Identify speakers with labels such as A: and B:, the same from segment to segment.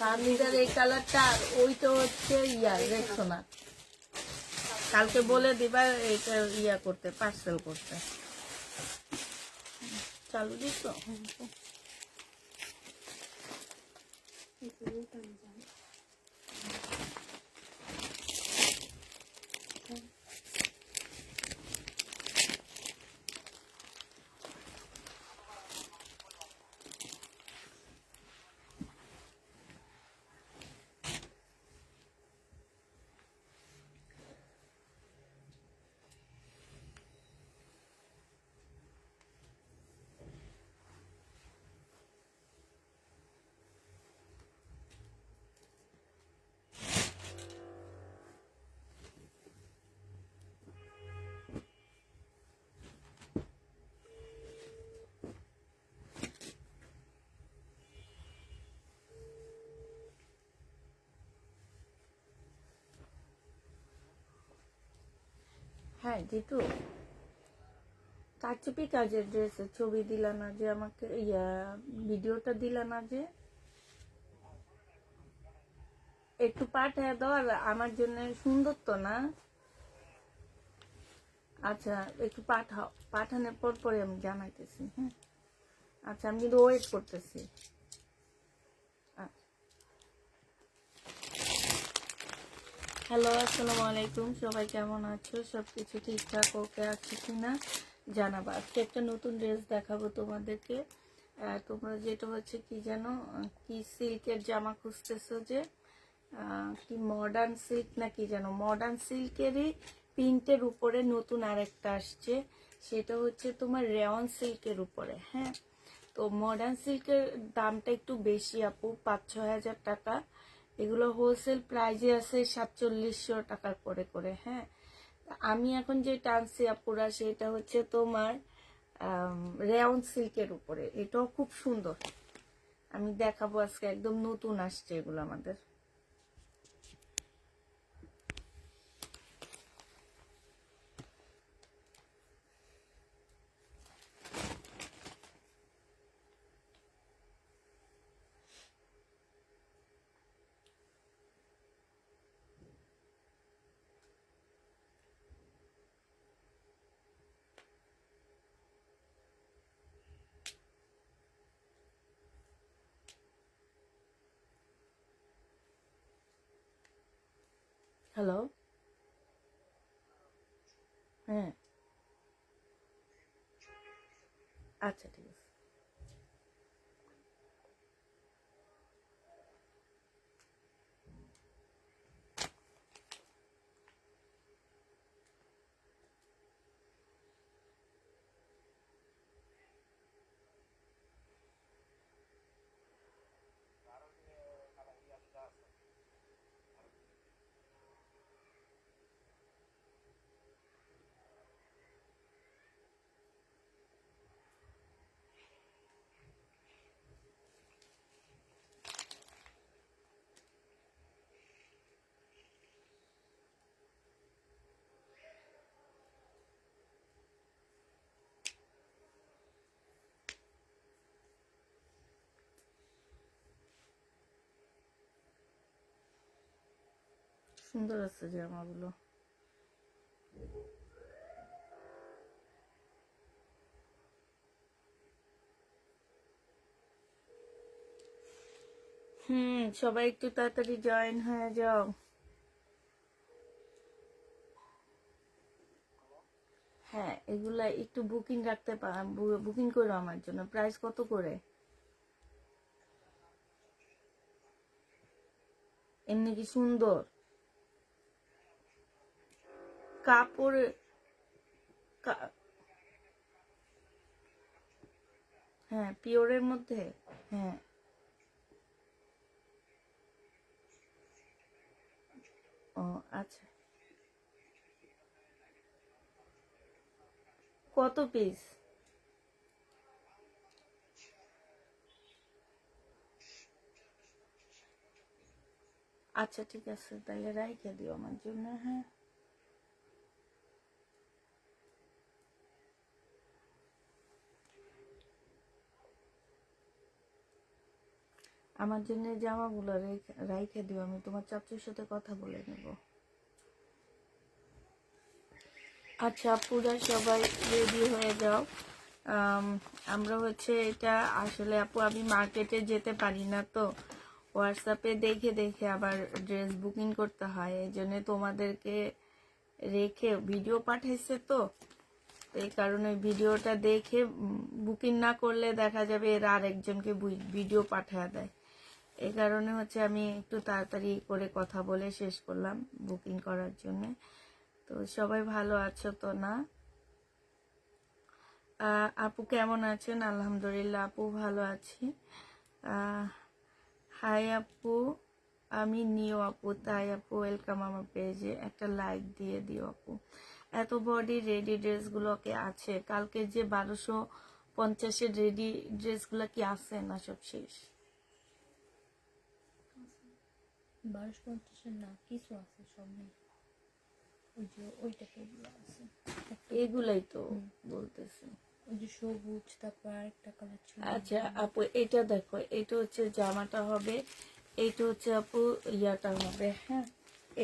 A: Furniture এই কালারটা আর ওইটা হচ্ছে রেক্সোনা। কালকে বলে দিবা এটা করতে, পার্সেল করতে। চালু দিস। হ্যাঁ জিতু, কারচুপি কাজের ড্রেসের ছবি দিলা না যে আমাকে, ভিডিওটা দিলা না যে, একটু পাঠায় দাও। আর আমার জন্য সুন্দর তো না? আচ্ছা একটু পাঠাও, পাঠানোর পর পরে আমি জানাইতেছি। হ্যাঁ আচ্ছা, আমি কিন্তু ওয়েট করতেছি। হ্যালো, আসসালামু আলাইকুম। সবাই কেমন আছো? সব কিছু ঠিকঠাক ওকে আছে কিনা জানাবো। আজকে একটা নতুন ড্রেস দেখাবো তোমাদেরকে। তোমরা যেটা হচ্ছে কি জানো, কি সিল্কের জামা খুঁজতেছো যে, কি মডার্ন সিল্ক না কি জানো, মডার্ন সিল্কেরই প্রিন্টের উপরে নতুন আরেকটা আসছে। সেটা হচ্ছে তোমার রেওয়ান সিল্কের উপরে। হ্যাঁ, তো মডার্ন সিল্কের দামটা একটু বেশি আপু, 5-6 হাজার টাকা। এগুলো হোলসেল প্রাইজে আছে 4700 টাকা করে করে। হ্যাঁ, আমি এখন যে টানছি আপুরা, সেটা হচ্ছে তোমার রেওয়ান সিল্কের উপরে। এটাও খুব সুন্দর, আমি দেখাবো আজকে। একদম নতুন আসছে এগুলো আমাদের। হ্যালো, হ্যাঁ আচ্ছা ঠিক আছে। সুন্দর আছে জামাগুলো। সবাই একটু তাড়াতাড়ি জয়েন হয়ে যাও। হ্যাঁ, এগুলা একটু বুকিং রাখতে বুকিং করো আমার জন্য। প্রাইস কত করে? এমনি কি সুন্দর কাপড়? হ্যাঁ পিওরের মধ্যে। হ্যাঁ ও আচ্ছা, কত পিস? আচ্ছা ঠিক আছে, তাহলে রাইখে দিও আমার জন্য। হ্যাঁ, আমার জন্য জামাগুলো রাইখে দিও, আমি তোমার চাচুর সাথে কথা বলে নেব। আচ্ছা আপুরা সবাই রেডি হয়ে যাও। আমরা হচ্ছে এটা আসলে আপু আমি মার্কেটে যেতে পারি না, তো হোয়াটসঅ্যাপে দেখে দেখে আবার ড্রেস বুকিং করতে হয়, এই জন্য তোমাদেরকে রেখে ভিডিও পাঠাইছে, তো এই কারণে ভিডিওটা দেখে বুকিং না করলে দেখা যাবে এরা আরেকজনকে ভিডিও পাঠিয়ে দেয়। এই কারণে হচ্ছে আমি একটু তাড়াতাড়ি করে কথা বলে শেষ করলাম বুকিং করার জন্য। তো সবাই ভালো আছো তো না? আপু কেমন আছেন? আলহামদুলিল্লাহ আপু ভালো আছি। হাই আপু, আমি নিউ আপু। তাই আপু ওয়েলকাম আমার পেজে, একটা লাইক দিয়ে দিও আপু। এত বডি রেডি ড্রেসগুলোকে আছে, কালকে যে 1250-এর রেডি ড্রেসগুলো কি আছে না সব শেষ?
B: 1250 না, কিছু আছে, সব নেই। ওই যে ওইটা কেগুলো আছে,
A: এগুলাই তো বলতেছে।
B: ওই যে সবুজ, তারপর আরেকটা কালার ছিল।
A: আচ্ছা আপু এটা দেখো, এটা হচ্ছে জামাটা হবে, এইটা হচ্ছে আপু ইয়াটা হবে, হ্যাঁ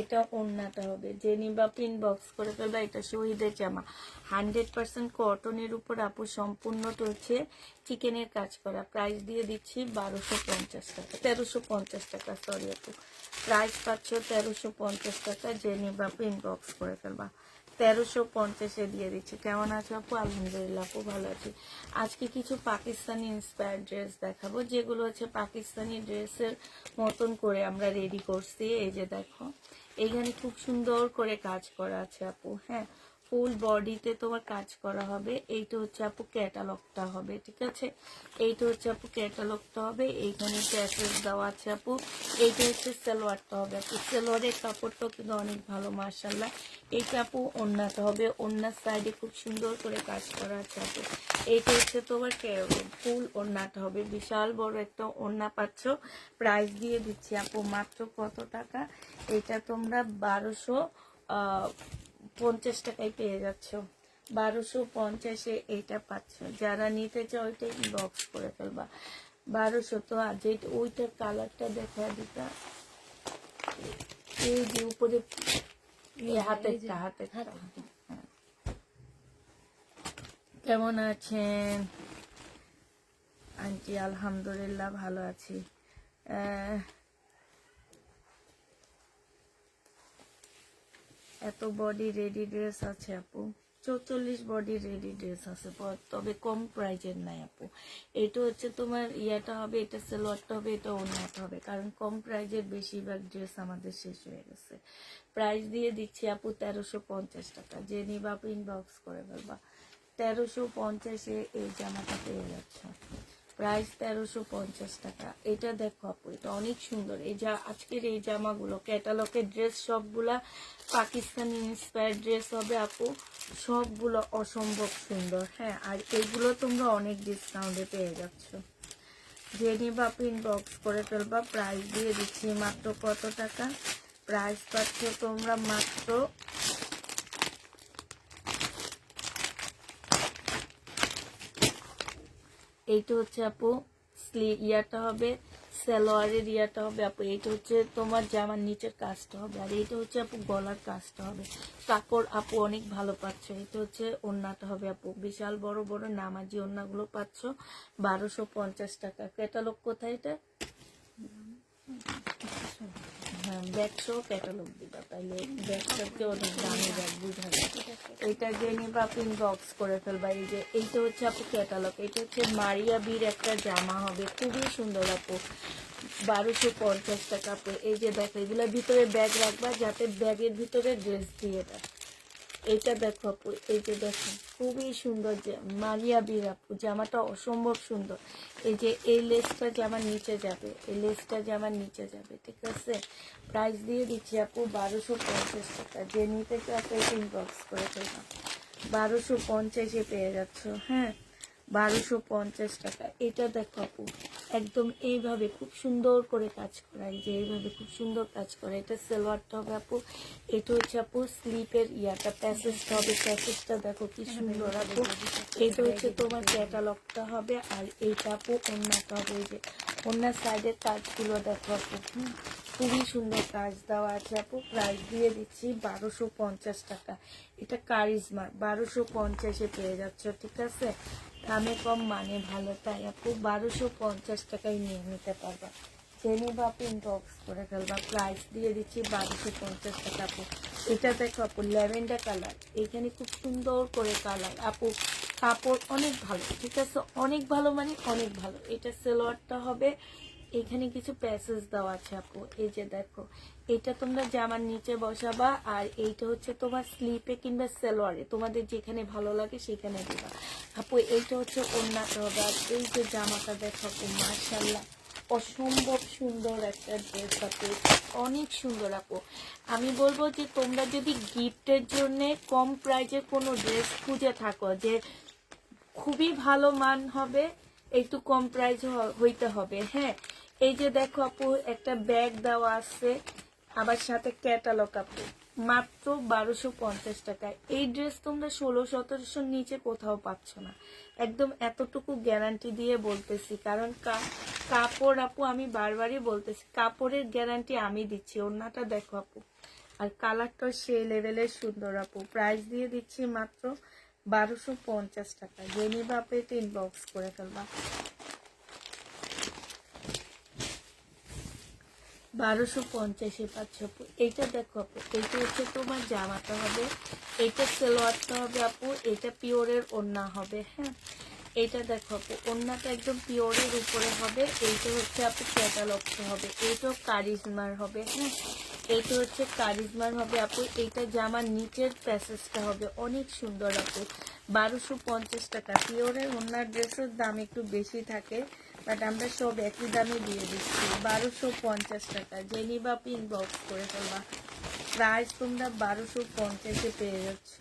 A: এটা ওড়নাটা হবে। যে নিবা পিন বক্স করে ফেলবা, এটা শহীদের জামা 100% কটনের উপর আপু, সম্পূর্ণটা হচ্ছে চিকেনের কাজ করা। প্রাইস দিয়ে দিচ্ছি 1250 টাকা, 1350 টাকা, সরি আপু প্রাইস পাচ্ছ 1350 টাকা। যে নিবা পিন বক্স করে ফেলবা, 1350-এ দিয়ে দিচ্ছি। কেমন আছো আপু? আলহামদুলিল্লাহ আপু ভালো আছি। আজকে কিছু পাকিস্তানি ইন্সপায়ার্ড ড্রেস দেখাবো, যেগুলো হচ্ছে পাকিস্তানি ড্রেসের মতন করে আমরা রেডি করছি। এই যে দেখো, এইখানে খুব সুন্দর করে কাজ করা আছে আপু, হ্যাঁ ফুল বডিতে তোমার কাজ করা হবে। এইটা হচ্ছে আপু ক্যাটালগটা হবে, ঠিক আছে? এইটা হচ্ছে আপু ক্যাটালগটা হবে, এইখানে প্যাসেজ দেওয়া আছে আপু। এইটা হচ্ছে সালোয়ারটা হবে আপু, সালোয়ারের কাপড়টাও কিন্তু অনেক ভালো মাশাআল্লাহ। এইটা আপু ওড়নাটা হবে, ওড়নার সাইডে খুব সুন্দর করে কাজ করা আছে আপু। এইটা হচ্ছে তোমার ফুল ওড়নাটা হবে, বিশাল বড় একটা ওড়না পাচ্ছ। প্রাইস দিয়ে দিচ্ছি আপু মাত্র কত টাকা? এটা তোমরা 1250 টাকায় পেয়ে যাচ্ছ। 1250-এ এইটা পাচ্ছ। যারা নিতে চাও ওইটাই বক্স করে ফেলবা। 1200 তো। আর যে ওইটার কালারটা দেখা দিতা, এই যে উপরে হাতেরটা। হ্যাঁ। কেমন আছেন আন্টি? আলহামদুলিল্লাহ ভালো আছি। এত বডি রেডি ড্রেস আছে আপু, 44 বডি রেডি ড্রেস আছে, তবে কম প্রাইজের নাই আপু। এটা হচ্ছে তোমার ইয়াটা হবে, এটা সালোয়ারটা হবে, এটা ওড়নাটা হবে, কারণ কম প্রাইজের বেশিরভাগ ড্রেস আমাদের শেষ হয়ে গেছে। প্রাইস দিয়ে দিচ্ছি আপু 1350 টাকা। যে নিবা আপু ইনবক্স করে ফেলবা। 1350-এ এই জামাটা পেয়ে যাচ্ছে, প্রাইস 1350 টাকা। এটা দেখো আপু, এটা অনেক সুন্দর। এই যা আজকের এই জামাগুলো ক্যাটালগের ড্রেস, সবগুলা পাকিস্তানি ইন্সপায়ার্ড ড্রেস হবে আপু, সবগুলো অসম্ভব সুন্দর, হ্যাঁ। আর এইগুলো তোমরা অনেক ডিসকাউন্টে পেয়ে যাচ্ছ। যে নিবা আপু ইনবক্স করে ফেলবা। প্রাইস দিয়ে দিচ্ছি মাত্র কত টাকা? প্রাইস পাচ্ছ তোমরা মাত্র এইটা হচ্ছে আপু ইয়াটা হবে, সালোয়ারের ইয়াটা হবে আপু। এইটা হচ্ছে তোমার জামার নিচের কাজটা হবে, আর এইটা হচ্ছে আপু গলার কাজটা হবে। কাপড় আপু অনেক ভালো পাচ্ছ। এটা হচ্ছে ওড়নাটা হবে আপু, বিশাল বড় বড় নামাজি ওড়নাগুলো পাচ্ছ 1250 টাকা। ক্যাটালগ কোথায় এটা? হ্যাঁ ব্যাগসহ ক্যাটালগ দিবা, তাইলে ব্যাগটাকে অনেক দামি ব্যাগ বুঝাবে। এইটা যে নিবা আপনি বক্স করে ফেলবা। এই যে এইটা হচ্ছে আপু ক্যাটালগ, এটা হচ্ছে মারিয়া বির একটা জামা হবে, খুবই সুন্দর আপু, 1250 টাকা আপু। এই যে দেখো, এগুলোর ভিতরে ব্যাগ রাখবা যাতে ব্যাগের ভিতরে ড্রেস দিয়ে দেয়। এইটা দেখো আপু, এই যে দেখো খুবই সুন্দর যে মারিয়া বির আপু, জামাটা অসম্ভব সুন্দর। এই যে এই লেসটা জামার নিচে যাবে, এই লেসটা জামার নিচে যাবে, ঠিক আছে? প্রাইস দিয়ে দিচ্ছি আপু 1250 টাকা। যে নিতে চাও ইনবক্স করে ফেলবা, 1250-এ পেয়ে যাচ্ছ, হ্যাঁ 1250 টাকা। এটা দেখো আপু, একদম এইভাবে খুব সুন্দর করে কাজ করা, এই যে এইভাবে খুব সুন্দর কাজ করা। এটা সালোয়ারটা হবে আপু, এটা হচ্ছে আপু স্লিপের ইয়াটা, প্যাসেজটা হবে, প্যাসেজটা দেখো কি সুন্দর আপু। এটা হচ্ছে তোমার ক্যাটালগটা হবে, আর এইটা আপু ওড়নাটা হবে। এই যে ওনার সাইডের কাজগুলো দেখো আপু, খুবই সুন্দর কাজ দেওয়া আছে আপু। প্রাইস দিয়ে দিচ্ছি 1250 টাকা। এটা কারিজমা 1250-এ পেয়ে যাচ্ছ, ঠিক আছে। দামে কম মানে ভালো, তাই আপু 1250 টাকায় নিয়ে নিতে পারবা। জেনে বা আপু ইনবক্স করে ফেলবা। প্রাইস দিয়ে দিচ্ছি 1250 টাকা আপু। এটা দেখো আপু, ল্যাভেন্ডার কালার, এখানে খুব সুন্দর করে কালার আপু। কাপড় অনেক ভালো, ঠিক আছে, অনেক ভালো মানে অনেক ভালো। এটা সালোয়ারটা হবে, এখানে কিছু প্যাসেজ দেওয়া আছে আপু, এই যে দেখো। এটা তোমরা জামার নিচে বসাবা, আর এইটা হচ্ছে তোমার স্লিপে কিংবা সালোয়ারে, তোমাদের যেখানে ভালো লাগে সেখানে দিবা আপু। এইটা হচ্ছে ওড়নাটা হবে। আর এই যে জামাটা দেখো আপু, মাশাআল্লাহ অসম্ভব সুন্দর একটা ড্রেস আপু, অনেক সুন্দর আপু। আমি বলবো যে তোমরা যদি গিফটের জন্য কম প্রাইজে কোনো ড্রেস খুঁজে থাকো, যে খুবই ভালো মান হবে, একটু কম প্রাইস হইতে হবে, হ্যাঁ। এই যে দেখো আপু, একটা ব্যাগ দেওয়া আছে, আবার সাথে ক্যাটালগ আপু, মাত্র 1250 টাকায়। এই ড্রেস তোমরা 1600-1700 নিচে কোথাও পাচ্ছ না, একদম এতটুকু গ্যারান্টি দিয়ে বলতেছি। কারণ কাপড় আপু, আমি বারবারই বলতেছি, কাপড়ের গ্যারান্টি আমি দিচ্ছি। ওড়নাটা দেখো আপু, আর কালারটা সেই লেভেলের সুন্দর আপু। প্রাইস দিয়ে দিচ্ছি মাত্র 1250 টাকা। যে নিবা আপু এটা ইনবক্স করে ফেলবা। 1250-এ পাচ্ছ আপু। এইটা দেখো আপু, এইটা হচ্ছে তোমার জামাটা হবে, এইটা সালোয়ারটা হবে আপু, এটা পিওরের ওড়না হবে, হ্যাঁ। এইটা দেখো আপু, ওড়নাটা একদম পিওরের উপরে হবে। এইটা হচ্ছে আপু ক্যাটালগটা হবে, এইটাও কারিজমার হবে, হ্যাঁ। এইটা হচ্ছে কারিজমার হবে আপু। এইটা জামার নিচের প্যাসেজটা হবে, অনেক সুন্দর আপু। 1250 টাকা। পিওরের ওড়নার ড্রেসের দাম একটু বেশি থাকে, বাট আমরা সব একই দামে দিয়ে দিচ্ছি, 1250 টাকা। যে নিবা আপনি ইনবক্স করে ফেলবা। প্রাইস তোমরা 1250-এ পেয়ে যাচ্ছ।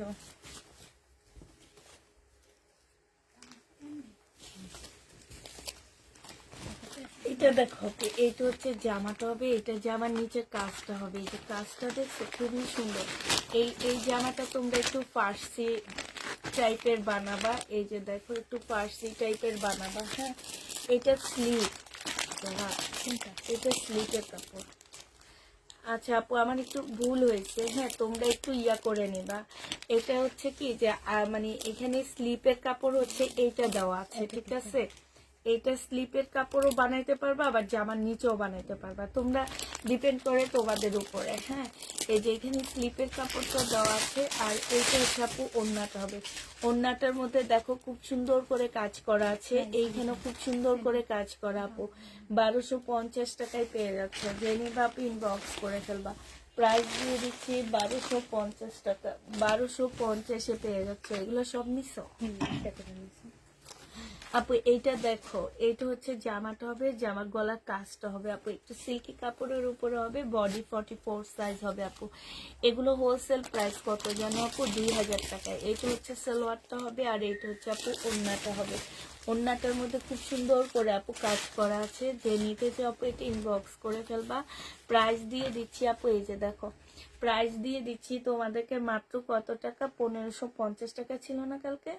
A: এটা দেখো, এইটা হচ্ছে জামাটা হবে, এটা জামার নিচের কাজটা হবে, এই যে কাজটা দেখছো খুবই সুন্দর। এই জামাটা তোমরা একটু ফার্সি টাইপের বানাবা, এই যে দেখো একটু ফার্সি টাইপের বানাবা, হ্যাঁ। এটা স্লিভ, এটা স্লিভের কাপড়। আচ্ছা আপু, আমার একটু ভুল হয়েছে, হ্যাঁ, তোমরা একটু ইয়া করে নেবা। এটা হচ্ছে কি যে মানে এখানে স্লিপের কাপড় হচ্ছে এইটা দেওয়া আছে, ঠিক আছে। এইটা স্লিপের কাপড়ও বানাইতে পারবা, আবার জামার নিচেও বানাইতে পারবা, তোমরা ডিপেন্ড করে তোমাদের উপরে, হ্যাঁ। এই যে এখানে স্লিপের কাপড়টা দেওয়া আছে, আর এইটা হচ্ছে আপু ওড়নাটা হবে। ওড়নাটার মধ্যে দেখো খুব সুন্দর করে কাজ করা আছে, এইখানেও খুব সুন্দর করে কাজ করা আপু। 1250 টাকায় পেয়ে যাচ্ছে। জেনে বা আপু ইনবক্স করে ফেলবা। প্রাইস দিয়ে দিচ্ছি 1250 টাকা। 1250-এ পেয়ে যাচ্ছে। এগুলো সব নিছো আপু। এইটা দেখো, এইটা হচ্ছে জামাটা হবে, জামার গলার কাজটা হবে আপু, একটু সিল্কি কাপড়ের উপরে হবে, বডি 44 সাইজ হবে আপু। এগুলো হোলসেল প্রাইস কত জানো আপু? 2000 টাকায়। এইটা হচ্ছে সালোয়ারটা হবে, আর এইটা হচ্ছে আপু ওড়নাটা হবে। ওড়নাটার মধ্যে খুব সুন্দর করে আপু কাজ করা আছে, যে নিতে চাও আপু এটা ইনবক্স করে ফেলবা। প্রাইস দিয়ে দিচ্ছি আপু, এই যে দেখো, প্রাইস দিয়ে দিচ্ছি তোমাদেরকে মাত্র কত টাকা? 1550 টাকা ছিল না কালকে?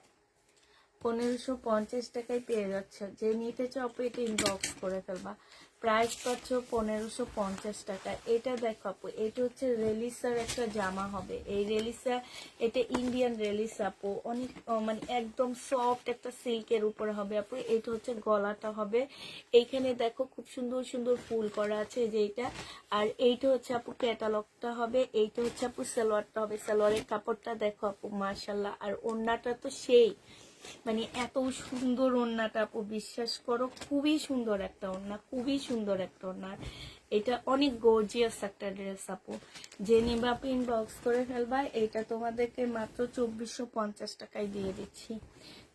A: 1550 টাকায় পেয়ে যাচ্ছে। যে নিতে চাও আপু এটা ইনবক্স করে ফেলবা। প্রাইস পাচ্ছ 1550 টাকা। এটা দেখো আপু, এটা হচ্ছে রেলিসার একটা জামা হবে। এই রেলিসা, এটা ইন্ডিয়ান রেলিস আপু, অনেক মানে একদম সফট একটা সিল্কের উপরে হবে আপু। এটা হচ্ছে গলাটা হবে, এইখানে দেখো খুব সুন্দর সুন্দর ফুল করা আছে, যে এটা। আর এইটা হচ্ছে আপু ক্যাটালগটা হবে, এইটা হচ্ছে আপু সালোয়ারটা হবে। সালোয়ারের কাপড়টা দেখো আপু, মাশাল্লাহ। আর ওড়নাটা তো সেই, মানে এত সুন্দর ওড়নাটা আপু, বিশ্বাস করো খুবই সুন্দর একটা ওড়না, খুবই সুন্দর একটা ওড়না। এটা অনেক গর্জিয়াস একটা ড্রেস আপু। যে নিবা আপু ইনবক্স করে ফেলবা। এটা তোমাদেরকে মাত্র 2450 টাকায় দিয়ে দিচ্ছি।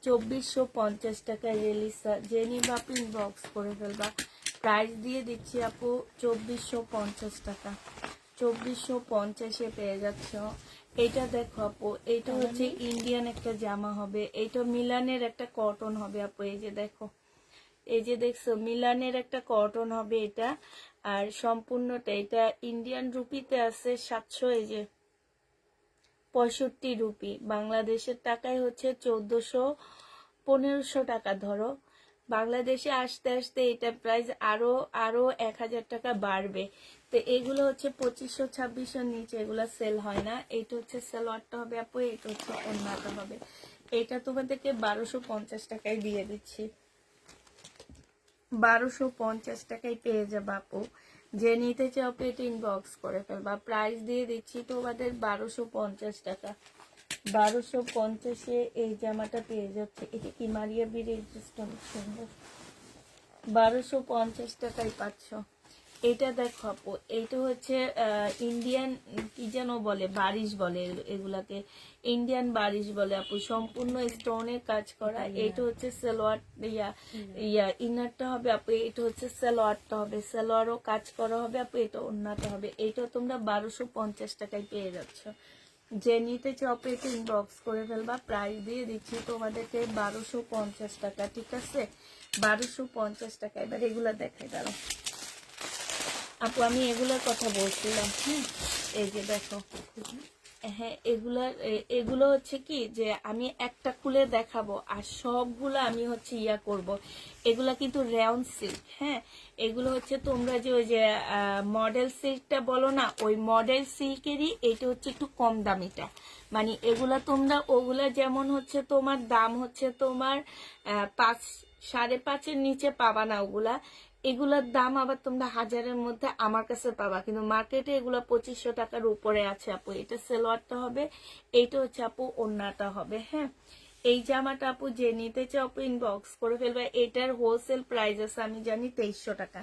A: 2450 টাকায় রেলিসা। যে নিবা আপু ইনবক্স করে ফেলবা। প্রাইস দিয়ে দিচ্ছি আপু 2450 টাকা। 2450-এ পেয়ে যাচ্ছ। এটা দেখো আপু, এটা হচ্ছে ইন্ডিয়ান একটা জামা হবে, এটা মিলানের একটা কটন হবে আপু। এই যে দেখো, এই যে দেখছো মিলানের একটা কটন হবে এটা। আর সম্পূর্ণটা এটা ইন্ডিয়ান রুপিতে আছে 700, এই যে 65 রুপি, বাংলাদেশের টাকায় হচ্ছে 1400 1500 টাকা ধরো। বাংলাদেশে আসতে আসতে এটা প্রাইস আরো আরো 1000 টাকা বাড়বে। তো এগুলো হচ্ছে 2500-2600 নিচে এগুলো সেল হয় না। এইটা হচ্ছে সালোয়ারটা হবে আপু, এটা হচ্ছে ওড়নাটা হবে। এটা তোমাদেরকে 1250 টাকায় দিয়ে দিচ্ছি, 1250 টাকায় পেয়ে যাবে আপু। যে নিতে চাও পেট ইনবক্স করে ফেলবা। প্রাইস দিয়ে দিচ্ছি তোমাদের 1250 টাকা। 1250-এ এই জামাটা পেয়ে যাচ্ছে। এটা কি মারিয়া বির অনেক সুন্দর। 1250 টাকায় পাচ্ছ। এটা দেখো আপু, এইটা হচ্ছে ইন্ডিয়ান কি যেন বলে, বারিশ বলে এগুলাকে, ইন্ডিয়ান বারিশ বলে আপু। সম্পূর্ণ স্টোনের কাজ করা। এটা হচ্ছে সালোয়ার, ইনারটা হবে আপু। এটা হচ্ছে সালোয়ারটা হবে, সালোয়ারও কাজ করা হবে আপু। এটা ওড়নাটা হবে। এটা তোমরা 1250 টাকায় পেয়ে যাচ্ছ। যে নিতে চাও পেতে ইনবক্স করে ফেলবা। প্রাইস দিয়ে দিচ্ছি তোমাদেরকে 1250 টাকা, ঠিক আছে? 1250 টাকা। এবার এগুলা দেখাই দাঁড়ো আপু, আমি এগুলোর কথা বলছিলাম। হ্যাঁ, এই যে দেখো, হ্যাঁ এগুলো হচ্ছে কি যে আমি একটা খুলে দেখাবো আর সবগুলো আমি হচ্ছে করব। এগুলা কিন্তু রেয়ন সিল্ক। হ্যাঁ, এগুলো হচ্ছে তোমরা যে ওই যে মডেল সিল্কটা বলো না, ওই মডেল সিল্কেরই এটা হচ্ছে একটু কম দামিটা। মানে এগুলা তোমরা ওগুলা যেমন হচ্ছে তোমার দাম হচ্ছে তোমার 5-5.5 নিচে পাবা না ওগুলা। এগুলার দাম আবার তোমরা 1000-এর মধ্যে আমার কাছে পাবা, কিন্তু মার্কেটে এগুলো 2500 টাকার উপরে আছে আপু। এটা সালোয়ারটা হবে, এইটা হচ্ছে আপু ওড়নাটা হবে। হ্যাঁ, এই জামাটা আপু যে নিতে চাও আপু ইনবক্স করে ফেলবে। এটার হোলসেল প্রাইস আছে আমি জানি 2300 টাকা।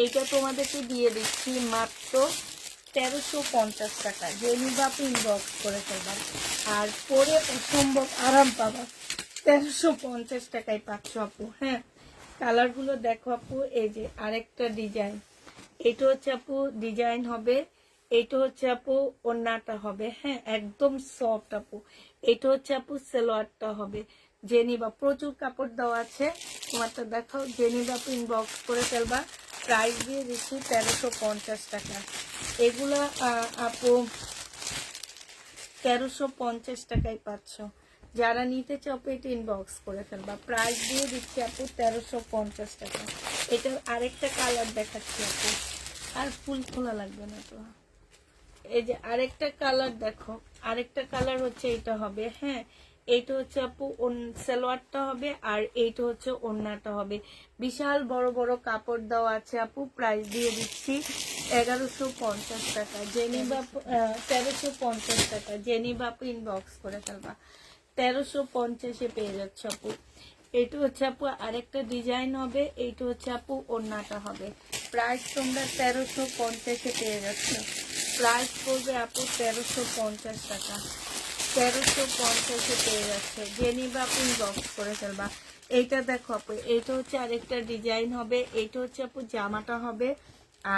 A: এইটা তোমাদেরকে দিয়ে দিচ্ছি মাত্র 1350 টাকা। যে নিবা আপু ইনবক্স করে ফেলবা, আর পরে অসম্ভব আরাম পাবা। 1350 টাকায় পাচ্ছ আপু। হ্যাঁ, কালার গুলো দেখো আপু। এই যে আরেকটা ডিজাইন, এটা হচ্ছে আপু ডিজাইন হবে, এটা হচ্ছে আপু ওড়নাটা হবে। হ্যাঁ, একদম সফট আপু। এটা হচ্ছে আপু সালোয়ারটা হবে। জেনিবা প্রচুর কাপড় দেওয়া আছে, তোমারটা দেখাও। জেনিবা আপু ইনবক্স করে ফেলবা। প্রাইস দিয়ে দিচ্ছি 1350 টাকা। এগুলা আপু 1350 টাকায় পাচ্ছ। যারা নিতে চাও পেটে ইনবক্স করে ফেলবা। প্রাইস দিয়ে দিচ্ছি আপু 1350 টাকা। এটার আরেকটা কালার দেখাচ্ছি আপু, আর ফুল খোলা লাগবে না তো। এই যে আরেকটা কালার দেখো, আরেকটা কালার হচ্ছে এটা হবে। হ্যাঁ, এইটা হচ্ছে আপু সালোয়ারটা হবে, আর এইটা হচ্ছে ওড়নাটা হবে। বিশাল বড় বড় কাপড় দেওয়া আছে আপু। প্রাইস দিয়ে দিচ্ছি 1150 টাকা। জেনিবা 1350 টাকা। জেনিবা আপু ইনবক্স করে ফেলবা। 1350-এ পেয়ে যাচ্ছে আপু। এইটা হচ্ছে আপু আরেকটা ডিজাইন হবে, এইটা হচ্ছে আপু ওড়নাটা হবে। প্রাইস তোমরা 1350-এ পেয়ে যাচ্ছ। প্রাইস পড়বে আপু 1350 টাকা। 1350-এ পেয়ে যাচ্ছে। জেনিবা আপু ইনবক্স করে ফেলবা। এইটা দেখো আপু, এইটা হচ্ছে আরেকটা ডিজাইন হবে, এইটা হচ্ছে আপু জামাটা হবে,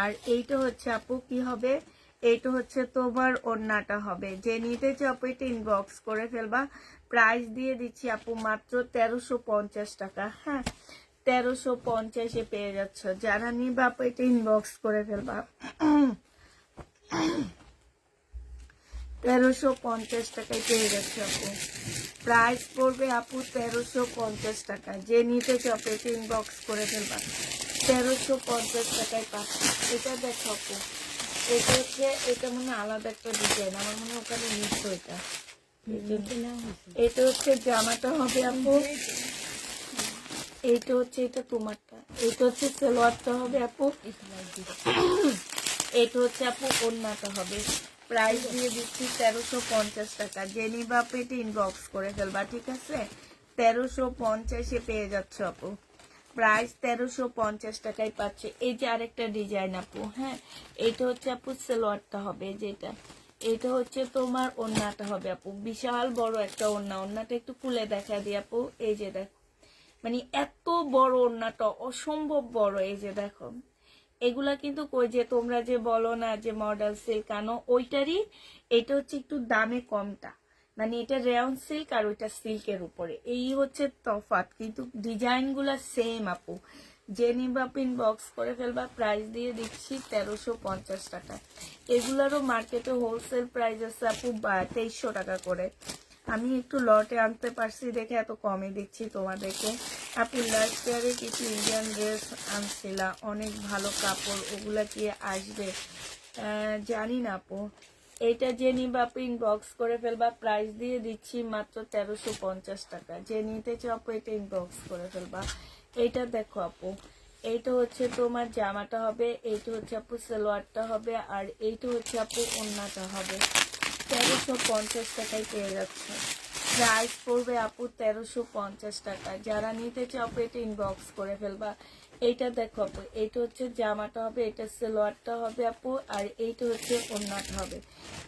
A: আর এইটা হচ্ছে আপু কি হবে, এইটা হচ্ছে তোমার ওড়নাটা হবে। যে নিতে চাও আপু এটা ইনবক্স করে ফেলবা। প্রাইস দিয়ে দিচ্ছি আপু মাত্র 1350 টাকা। হ্যাঁ, 1350-এ পেয়ে যাচ্ছ। যারা নিবা আপু এটা ইনবক্স করে ফেলবা। 1350 টাকায় পেয়ে যাচ্ছে আপু। প্রাইস পড়বে আপু 1350 টাকা। যে নিতে চাও পেটে ইনবক্স করে ফেলবা। 1350 টাকায় পাচ্ছি। এটা দেখো আপু, এটা হচ্ছে, এটা মনে আলাদা একটা ডিজাইন, আমার মনে হয় ওখানে নিচ্ছ এটা। এটা হচ্ছে জামাটা হবে আপু, এইটা হচ্ছে এটা তোমারটা, এটা হচ্ছে সালোয়ারটা হবে আপু, এটা হচ্ছে আপু ওড়নাটা হবে। প্রাইস দিয়ে দিচ্ছি 1350 টাকা। জেনিবা পেটে ইনবক্স করে ফেলবা, ঠিক আছে? 1350-এ পেয়ে যাচ্ছে আপু। প্রাইস 1350 টাকায় পাচ্ছে। এই যে আরেকটা ডিজাইন আপু। হ্যাঁ, এটা হচ্ছে আপু সালোয়ারটা হবে যেটা, এটা হচ্ছে তোমার ওড়নাটা হবে আপু। বিশাল বড় একটা ওড়না। ওড়নাটা একটু খুলে দেখা দিই আপু। এই যে দেখো, মানে এত বড় ওড়নাটা, অসম্ভব বড়। এই যে দেখো, এগুলা কিন্তু কই যে তোমরা যে বলো না যে মডেল সিল্ক আনো, ওইটারই এটা হচ্ছে একটু দামে কমটা। মানে এটা রেয়ন সিল্ক আর ওইটা সিল্কের উপরে, এই হচ্ছে তফাৎ, কিন্তু ডিজাইন গুলা সেম আপু। জেনিবা পিন বক্স করে ফেলবা। প্রাইস দিয়ে দিচ্ছি 1350 টাকা। এগুলারও মার্কেটে হোলসেল প্রাইস আছে আপু 2300 টাকা করে। আমি একটু লটে আনতে পারছি দেখে এত কমে দিচ্ছি তোমাদেরকে। আপু লাস্ট ইয়ারে কিছু ইন্ডিয়ান ড্রেস আনছিলা, অনেক ভালো কাপড়, ওগুলা কি আসবে? জানি না আপু। এইটা যে নিবা আপু ইনবক্স করে ফেলবা, প্রাইস দিয়ে দিচ্ছি মাত্র 1350 টাকা। যে নিতে চাও আপু এটা ইনবক্স করে ফেলবা। এইটা দেখো আপু, এইটা হচ্ছে তোমার জামাটা হবে, এইটা হচ্ছে আপু সালোয়ারটা হবে, আর এইটা হচ্ছে আপু ওড়নাটা হবে। 1350 টাকায় পেয়ে যাচ্ছে। প্রাইস পড়বে আপু 1350 টাকা। যারা নিতে চাও আপু এটা ইনবক্স করে ফেলবা। এইটা দেখো আপু, এইটা হচ্ছে জামাটা হবে, এটা সালোয়ারটা হবে আপু, আর এইটা হচ্ছে ওড়নাটা হবে।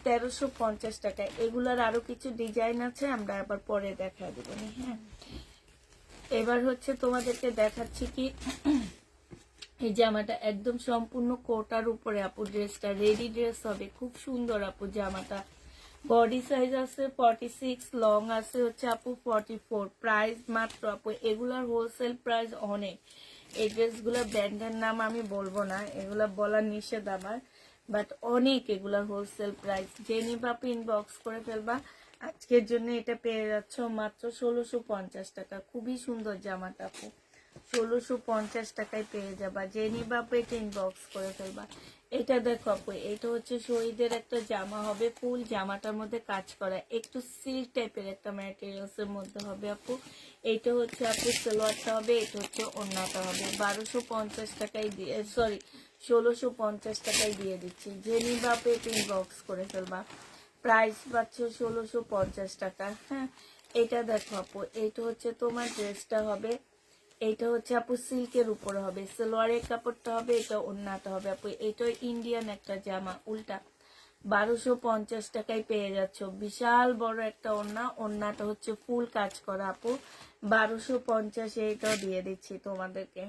A: 1350 টাকা। এগুলার আরো কিছু ডিজাইন আছে, আমরা আবার পরে দেখা দেবো। হ্যাঁ, এবার হচ্ছে তোমাদেরকে দেখাচ্ছি কি এই জামাটা একদম সম্পূর্ণ কোটার উপরে আপু, ড্রেসটা রেডি ড্রেস হবে, খুব সুন্দর আপু জামাটা। বডি সাইজ আছে 46, লং আছে হচ্ছে আপু 44। প্রাইস মাত্র আপু, এগুলার হোলসেল প্রাইস অনেক। এই ড্রেসগুলোর ব্র্যান্ডের নাম আমি বলবো না, এগুলা বলার নিষেধ আমার, বাট অনেক এগুলার হোলসেল প্রাইস। যে নিবা আপু ইনবক্স করে ফেলবা। আজকের জন্য এটা পেয়ে যাচ্ছ মাত্র 1650 টাকা। খুবই সুন্দর জামাটা আপু, 1650 টাকায় পেয়ে যাবা। যে নিবা আপু এটা ইনবক্স করে ফেলবা। এটা দেখো আপু, এটা হচ্ছে শহীদের একটা জামা হবে, ফুল জামাটার মধ্যে কাজ করা, একটু সিল্ক টাইপের একটা ম্যাটেরিয়ালস এর মধ্যে হবে আপু। এইটা হচ্ছে আপু সালোয়ারটা হবে, এটা হচ্ছে ওড়নাটা হবে। 1250 টাকায় দিয়ে, সরি 1650 টাকায় দিয়ে দিচ্ছি। যে নিবা আপু এটা ইনবক্স করে ফেলবা। প্রাইস পাচ্ছে 1650 টাকা। হ্যাঁ, এটা দেখো আপু, এইটা হচ্ছে তোমার ড্রেসটা হবে, এইটা হচ্ছে আপু সিল্কের উপরে হবে, সালোয়ারের কাপড়টা হবে, এটা ওড়নাটা হবে আপু। এটা ইন্ডিয়ান একটা জামা, উল্টা 1250 টাকায় পেয়ে যাচ্ছ। বিশাল বড় একটা ওড়না, ওড়নাটা হচ্ছে ফুল কাজ করা আপু। 1250 এইটাও দিয়ে দিচ্ছি তোমাদেরকে।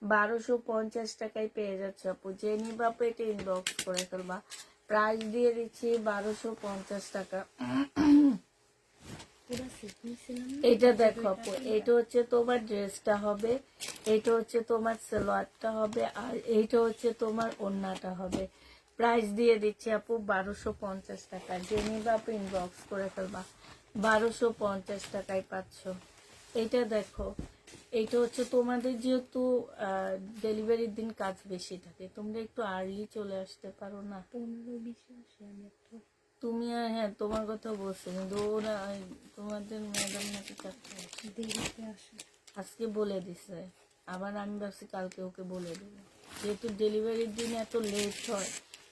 A: 1250 টাকায় পেয়ে যাচ্ছে আপু। যে নিবা আপু এটা ইনবক্স করে ফেলবা। প্রাইস দিয়ে দিচ্ছি 1250 টাকা। এটা দেখো আপু, এটা হচ্ছে তোমার ড্রেসটা হবে, এটা হচ্ছে তোমার সালোয়ারটা হবে, আর এইটা হচ্ছে তোমার ওড়নাটা হবে। প্রাইস দিয়ে দিচ্ছি আপু 1250 টাকা। যে নিবা আপু ইনবক্স করে ফেলবা। 1250 টাকায় পাচ্ছ। এইটা দেখো, এইটা হচ্ছে তোমাদের যেহেতু ডেলিভারির দিন কাজ বেশি থাকে, তোমরা একটু আর্লি চলে আসতে পারো না?
B: 15-20 আসে আমি তো।
A: তুমি হ্যাঁ, তোমার কথা বলছি, কিন্তু ওরা তোমাদের ম্যাডাম নাকি চারটে আসে।
B: দেরিতে আসে।
A: আজকে বলে দিছে, আবার আমি ভাবছি কালকে ওকে বলে দেবো। যেহেতু ডেলিভারির দিন এত লেট হয়,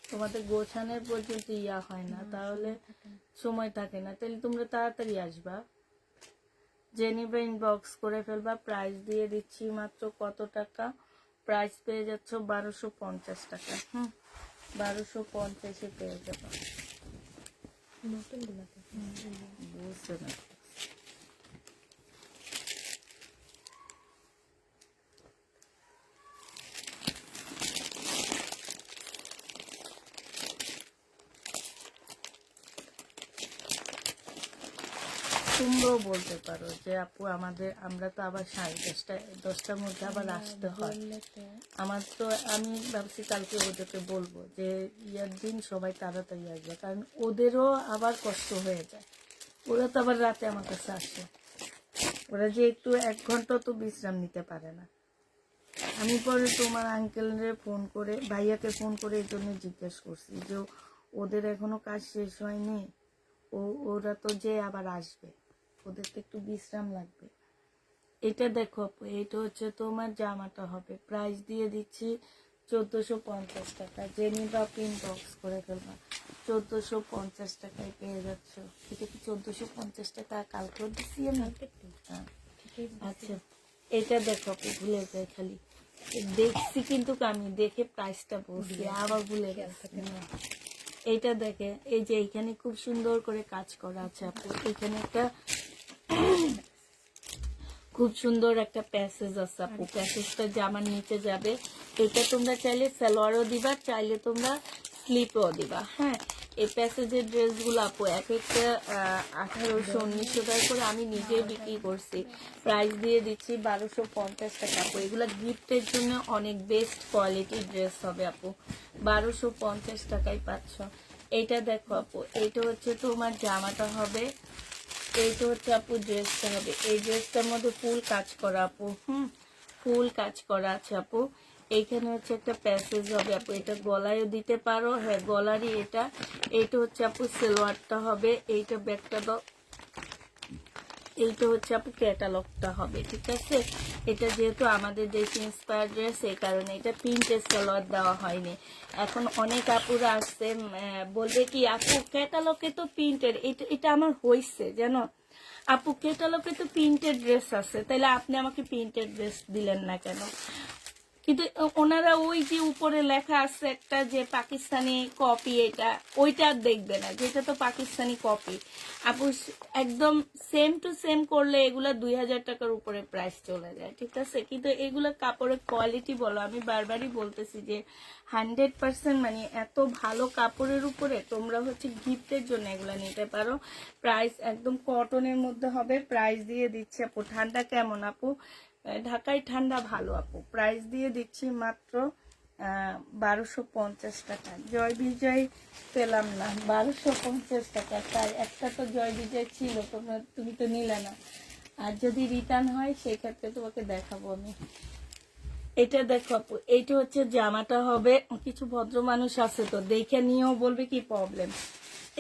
A: তোমাদের গোছানোর পর্যন্ত ইয়া হয় না, তাহলে সময় থাকে না, তাহলে তোমরা তাড়াতাড়ি আসবা। জেনিভা ইনবক্স করে ফেলবা। প্রাইস দিয়ে দিচ্ছি মাত্র কত টাকা? প্রাইস পেয়ে যাচ্ছ 1250 টাকা। 1250-এ পেয়ে যাবা।
B: নতুন গুলাতে
A: বুঝছো না? তোমরাও বলতে পারো যে আপু আমরা তো আবার 10:30টার মধ্যে আবার আসতে হয়। আমার তো, আমি ভাবছি কালকে ওদেরকে বলবো যে ইয়ার দিন সবাই তাড়াতাড়ি আসবে, কারণ ওদেরও আবার কষ্ট হয়ে যায়। ওরা তো আবার রাতে আমার কাছে আসে, ওরা যে একটু 1 ঘন্টা তো বিশ্রাম নিতে পারে না। আমি পরে তোমার আঙ্কেলরে ফোন করে, ভাইয়াকে ফোন করে এই জন্য জিজ্ঞেস করছি যে ওদের এখনো কাজ শেষ হয়নি, ওরা তো যে আবার আসবে, ওদের তো একটু বিশ্রাম লাগবে। এটা দেখো আপু, এটা হচ্ছে তোমার জামাটা হবে। প্রাইস দিয়ে দিচ্ছি 1450 টাকা। যে নিবা ইনবক্স করে ফেলবা। 1450 টাকায় পেয়ে যাচ্ছ। এটা কি 1450 টাকা কালকেও দিচ্ছি আমি? হ্যাঁ, আচ্ছা। এটা দেখো আপু, ভুলে যাই খালি, দেখছি কিন্তু আমি দেখে প্রাইসটা বলছি, আবার ভুলে গেছি। এইটা দেখে, এই যে এইখানে খুব সুন্দর করে কাজ করা আছে আপু। এখানে একটা খুব সুন্দর একটা প্যাসেজ আছে আপু, প্যাসেজটা জামার নিচে যাবে। এটা তোমরা চাইলে সালোয়ারও দিবা, চাইলে তোমরা স্লিপও দিবা। হ্যাঁ, এই প্যাসেজের ড্রেসগুলো আপু এক একটা 1800-1900 টাকা করে আমি নিজেই বিক্রি করছি। প্রাইস দিয়ে দিচ্ছি 1250 টাকা আপু। এগুলা গিফটের জন্য অনেক বেস্ট কোয়ালিটির ড্রেস হবে আপু। 1250 টাকায় পাচ্ছ। এইটা দেখো আপু, এইটা হচ্ছে তোমার জামাটা হবে, এইটা হচ্ছে আপু ড্রেসটা হবে, এই ড্রেসটার মধ্যে ফুল কাজ করা আপু, ফুল কাজ করা আছে আপু। এইখানে হচ্ছে একটা প্যাসেজ হবে আপু, এটা গলায়ও দিতে পারো, হ্যাঁ গলারই এটা। এইটা হচ্ছে আপু সালোয়ারটা হবে, এইটা ব্যাগটা দাও, এইটা হচ্ছে আপু ক্যাটালগটা হবে, ঠিক আছে। এটা যেহেতু আমাদের দেশ ইন্সপায়ার ড্রেস, এই কারণে এটা প্রিন্টের সালোয়ার দেওয়া হয়নি। এখন অনেক আপুরা আসছে বলবে কি আপু ক্যাটালগে তো প্রিন্টের, এটা আমার হয়েছে জানো আপু, ক্যাটালগে তো প্রিন্টেড ড্রেস আছে, তাহলে আপনি আমাকে প্রিন্টেড ড্রেস দিলেন না কেন? কিন্তু ওনারা ওই যে উপরে লেখা আছে একটা যে পাকিস্তানি কপি, এটা ওইটা আর দেখবে না, যেটা তো পাকিস্তানি কপি আপু। একদম সেম টু সেম করলে এগুলা 2000 টাকার উপরে প্রাইস চলে যায়, ঠিক আছে। কিন্তু এগুলা কাপড়ের কোয়ালিটি বলো, আমি বারবারই বলতেছি যে 100% মানে এত ভালো কাপড়ের উপরে তোমরা হচ্ছে গিফটের জন্য এগুলা নিতে পারো। প্রাইস একদম কটনের মধ্যে হবে, প্রাইস দিয়ে দিচ্ছে আপু। ঠান্ডা কেমন আপু? ঢাকায় ঠান্ডা ভালো আপু, প্রাইস দিয়ে দিচ্ছি মাত্র 1250 টাকা। জয় বিজয় পেলাম না, 1250 টাকা। তাই একটা তো জয় বিজয় ছিল, তুমি তো নিলে না। আর যদি রিটার্ন হয় সেই ক্ষেত্রে তোমাকে দেখাবো আমি। এটা দেখো আপু, এইটা হচ্ছে জামাটা হবে। কিছু ভদ্র মানুষ আছে তো দেখে নিয়েও বলবে কি প্রবলেম।